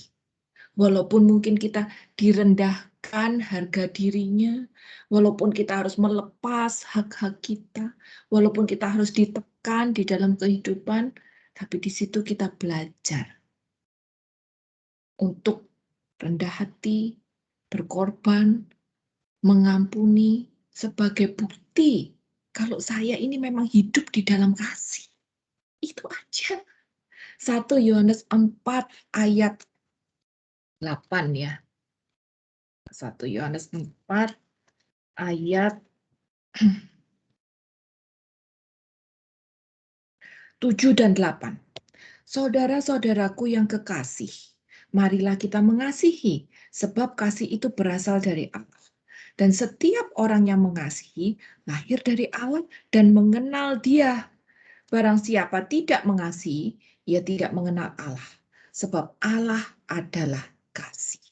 Walaupun mungkin kita direndahkan harga dirinya, walaupun kita harus melepas hak-hak kita, walaupun kita harus ditekan di dalam kehidupan, tapi di situ kita belajar untuk rendah hati, berkorban, mengampuni sebagai bukti kalau saya ini memang hidup di dalam kasih. Itu aja. 1 Yohanes 4 ayat 8 ya. 1 Yohanes 4 ayat 7 dan 8. Saudara-saudaraku yang kekasih, marilah kita mengasihi, sebab kasih itu berasal dari Allah. Dan setiap orang yang mengasihi, lahir dari Allah dan mengenal Dia. Barang siapa tidak mengasihi, ia tidak mengenal Allah. Sebab Allah adalah kasih.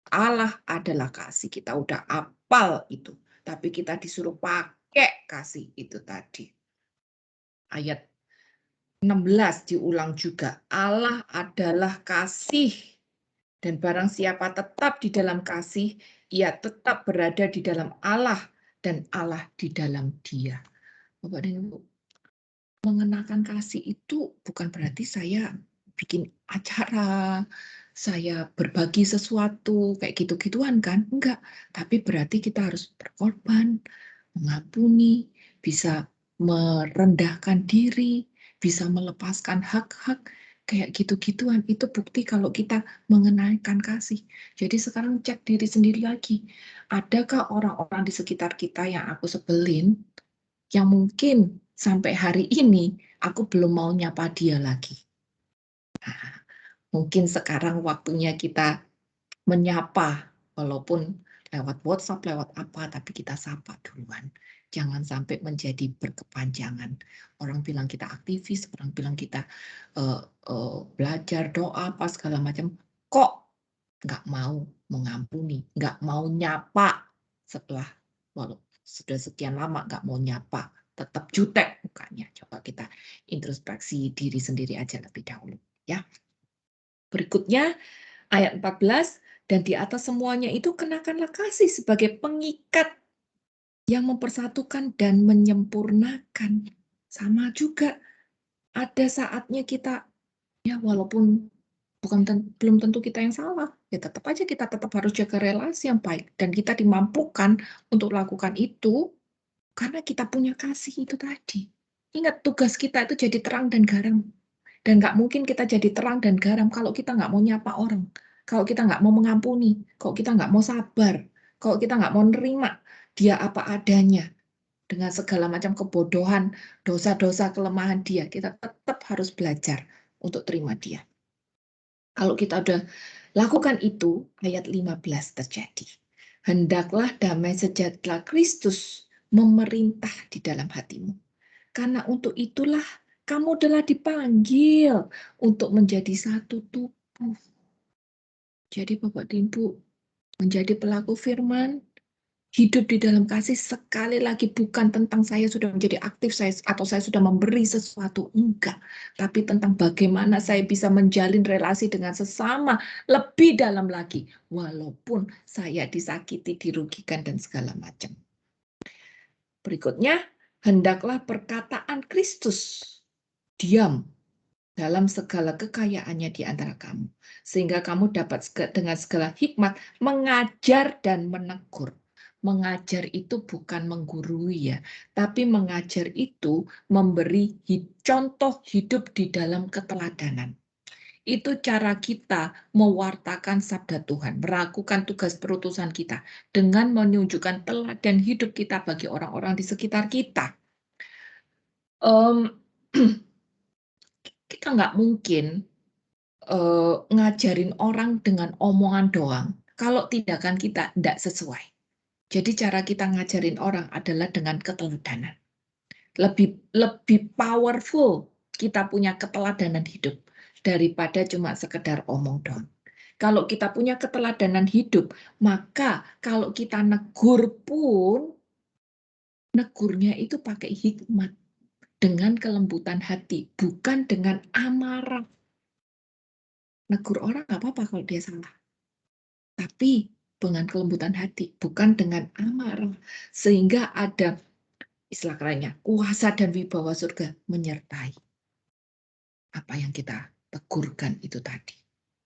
Allah adalah kasih. Kita udah apal itu. Tapi kita disuruh pakai kasih itu tadi. Ayat 16 diulang juga. Allah adalah kasih. Dan barang siapa tetap di dalam kasih, ia tetap berada di dalam Allah dan Allah di dalam dia. Bapak dan Ibu, mengenakan kasih itu bukan berarti saya bikin acara, saya berbagi sesuatu, kayak gitu-gituan kan? Enggak. Tapi berarti kita harus berkorban, mengampuni, bisa merendahkan diri, bisa melepaskan hak-hak, kayak gitu-gituan. Itu bukti kalau kita mengenalkan kasih. Jadi sekarang cek diri sendiri lagi. Adakah orang-orang di sekitar kita yang aku sebelin, yang mungkin sampai hari ini aku belum mau nyapa dia lagi? Nah, mungkin sekarang waktunya kita menyapa, walaupun lewat WhatsApp, lewat apa, tapi kita sapa duluan. Jangan sampai menjadi berkepanjangan. Orang bilang kita aktivis, orang bilang kita belajar doa, apa segala macam. Kok nggak mau mengampuni, nggak mau nyapa setelah walau sudah sekian lama nggak mau nyapa, tetap jutek mukanya. Coba kita introspeksi diri sendiri aja lebih dahulu, ya. Berikutnya ayat 14. Dan di atas semuanya itu kenakanlah kasih sebagai pengikat yang mempersatukan dan menyempurnakan. Sama juga, ada saatnya kita, ya walaupun belum tentu kita yang salah, ya tetap aja kita tetap harus jaga relasi yang baik. Dan kita dimampukan untuk lakukan itu karena kita punya kasih itu tadi. Ingat, tugas kita itu jadi terang dan garam. Dan nggak mungkin kita jadi terang dan garam kalau kita nggak mau nyapa orang. Kalau kita nggak mau mengampuni, kalau kita nggak mau sabar, kalau kita nggak mau nerima dia apa adanya, dengan segala macam kebodohan, dosa-dosa, kelemahan dia, kita tetap harus belajar untuk terima dia. Kalau kita udah lakukan itu, ayat 15 terjadi. Hendaklah damai sejahtera Kristus memerintah di dalam hatimu. Karena untuk itulah kamu telah dipanggil untuk menjadi satu tubuh. Jadi Bapak dan Ibu, menjadi pelaku firman, hidup di dalam kasih sekali lagi bukan tentang saya sudah menjadi aktif atau saya sudah memberi sesuatu, enggak. Tapi tentang bagaimana saya bisa menjalin relasi dengan sesama lebih dalam lagi. Walaupun saya disakiti, dirugikan, dan segala macam. Berikutnya, hendaklah perkataan Kristus diam dalam segala kekayaannya di antara kamu, sehingga kamu dapat dengan segala hikmat mengajar dan menegur. Mengajar itu bukan menggurui ya, tapi mengajar itu memberi contoh hidup di dalam keteladanan. Itu cara kita mewartakan sabda Tuhan, melakukan tugas perutusan kita dengan menunjukkan teladan hidup kita bagi orang-orang di sekitar kita. Kita nggak mungkin ngajarin orang dengan omongan doang kalau tindakan kita tidak sesuai. Jadi cara kita ngajarin orang adalah dengan keteladanan. Lebih powerful kita punya keteladanan hidup daripada cuma sekedar omong doang. Kalau kita punya keteladanan hidup, maka kalau kita negur pun, negurnya itu pakai hikmat, dengan kelembutan hati, bukan dengan amarah. Negur orang nggak apa-apa kalau dia salah. Tapi dengan kelembutan hati, bukan dengan amarah. Sehingga ada istilah kerennya, kuasa dan wibawa surga menyertai apa yang kita tegurkan itu tadi.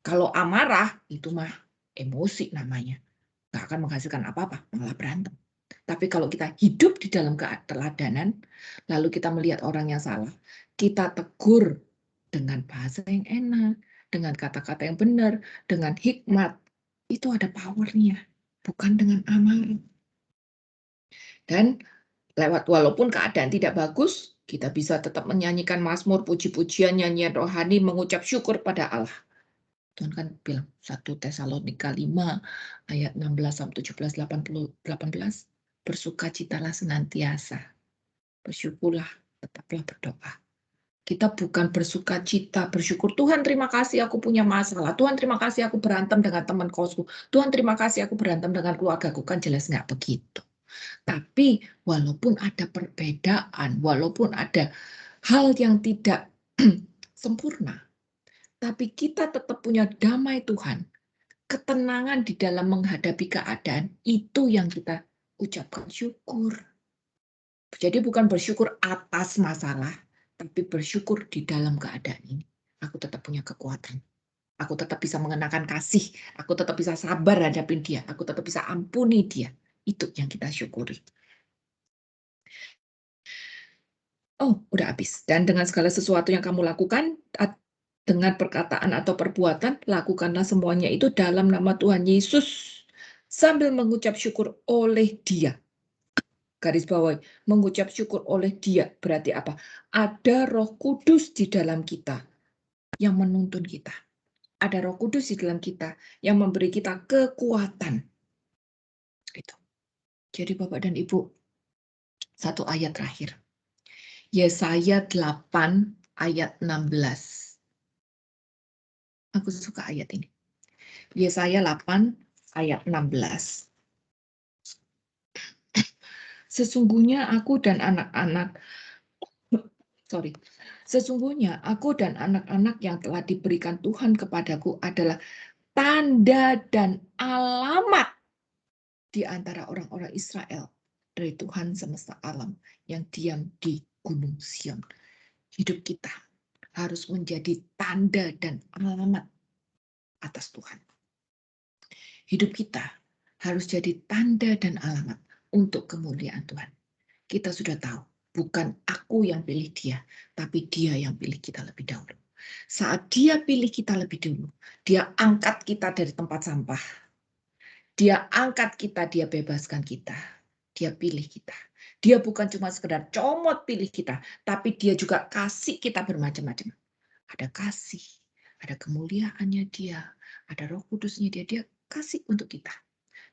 Kalau amarah, itu mah emosi namanya. Nggak akan menghasilkan apa-apa, malah berantem. Tapi kalau kita hidup di dalam keteladanan, lalu kita melihat orang yang salah, kita tegur dengan bahasa yang enak, dengan kata-kata yang benar, dengan hikmat, itu ada powernya, bukan dengan amarah. Dan walaupun keadaan tidak bagus, kita bisa tetap menyanyikan mazmur, puji-pujian, nyanyian rohani, mengucap syukur pada Allah. Tuhan kan bilang 1 Tesalonika 5 ayat 16-17, 18, bersukacitalah senantiasa, bersyukurlah, tetaplah berdoa. Kita bukan bersukacita, bersyukur, Tuhan terima kasih aku punya masalah, Tuhan terima kasih aku berantem dengan teman kosku, Tuhan terima kasih aku berantem dengan keluargaku, kan jelas nggak begitu. Tapi walaupun ada perbedaan, walaupun ada hal yang tidak sempurna, tapi kita tetap punya damai Tuhan, ketenangan di dalam menghadapi keadaan, itu yang kita ucapkan syukur. Jadi bukan bersyukur atas masalah, tapi bersyukur di dalam keadaan ini. Aku tetap punya kekuatan. Aku tetap bisa mengenakan kasih. Aku tetap bisa sabar hadapin dia. Aku tetap bisa ampuni dia. Itu yang kita syukuri. Oh, udah habis. Dan dengan segala sesuatu yang kamu lakukan, dengan perkataan atau perbuatan, lakukanlah semuanya itu dalam nama Tuhan Yesus, sambil mengucap syukur oleh Dia. Garis bawah, mengucap syukur oleh Dia berarti apa? Ada Roh Kudus di dalam kita yang menuntun kita. Ada Roh Kudus di dalam kita yang memberi kita kekuatan. Gitu. Jadi Bapak dan Ibu, satu ayat terakhir. Yesaya 8 ayat 16. Aku suka ayat ini. Yesaya 8 ayat 16. Sesungguhnya aku dan anak-anak Sesungguhnya aku dan anak-anak yang telah diberikan Tuhan kepadaku adalah tanda dan alamat di antara orang-orang Israel dari Tuhan semesta alam yang diam di Gunung Sion. Hidup kita harus menjadi tanda dan alamat atas Tuhan. Hidup kita harus jadi tanda dan alamat untuk kemuliaan Tuhan. Kita sudah tahu, bukan aku yang pilih dia, tapi dia yang pilih kita lebih dahulu. Saat dia pilih kita lebih dulu, dia angkat kita dari tempat sampah. Dia angkat kita, dia bebaskan kita. Dia pilih kita. Dia bukan cuma sekedar comot pilih kita, tapi dia juga kasih kita bermacam-macam. Ada kasih, ada kemuliaannya dia, ada Roh Kudusnya dia kasih untuk kita.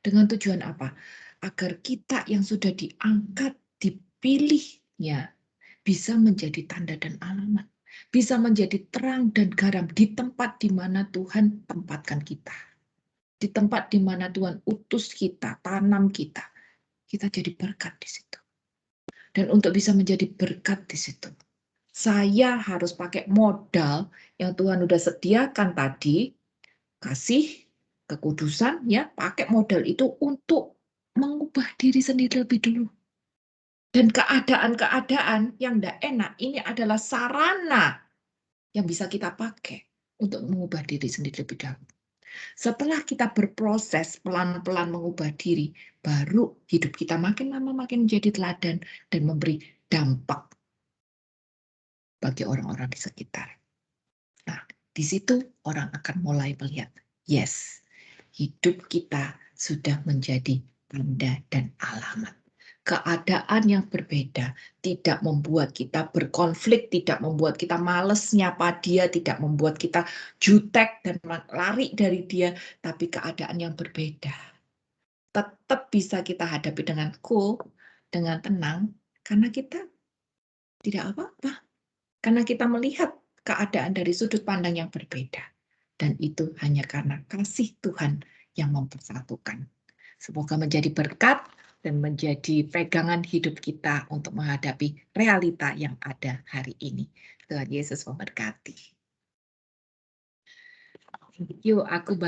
Dengan tujuan apa? Agar kita yang sudah diangkat, dipilihnya, bisa menjadi tanda dan alamat. Bisa menjadi terang dan garam di tempat di mana Tuhan tempatkan kita. Di tempat di mana Tuhan utus kita, tanam kita. Kita jadi berkat di situ. Dan untuk bisa menjadi berkat di situ, saya harus pakai modal yang Tuhan udah sediakan tadi, kasih, kekudusan, ya, pakai modal itu untuk mengubah diri sendiri lebih dulu. Dan keadaan-keadaan yang tidak enak, ini adalah sarana yang bisa kita pakai untuk mengubah diri sendiri lebih dahulu. Setelah kita berproses pelan-pelan mengubah diri, baru hidup kita makin lama makin menjadi teladan dan memberi dampak bagi orang-orang di sekitar. Nah, di situ orang akan mulai melihat, yes, hidup kita sudah menjadi tanda dan alamat. Keadaan yang berbeda tidak membuat kita berkonflik, tidak membuat kita males nyapa dia, tidak membuat kita jutek dan lari dari dia, tapi keadaan yang berbeda. Tetap bisa kita hadapi dengan cool, dengan tenang, karena kita tidak apa-apa. Karena kita melihat keadaan dari sudut pandang yang berbeda. Dan itu hanya karena kasih Tuhan yang mempersatukan. Semoga menjadi berkat dan menjadi pegangan hidup kita untuk menghadapi realita yang ada hari ini. Tuhan Yesus memberkati. Thank you. Aku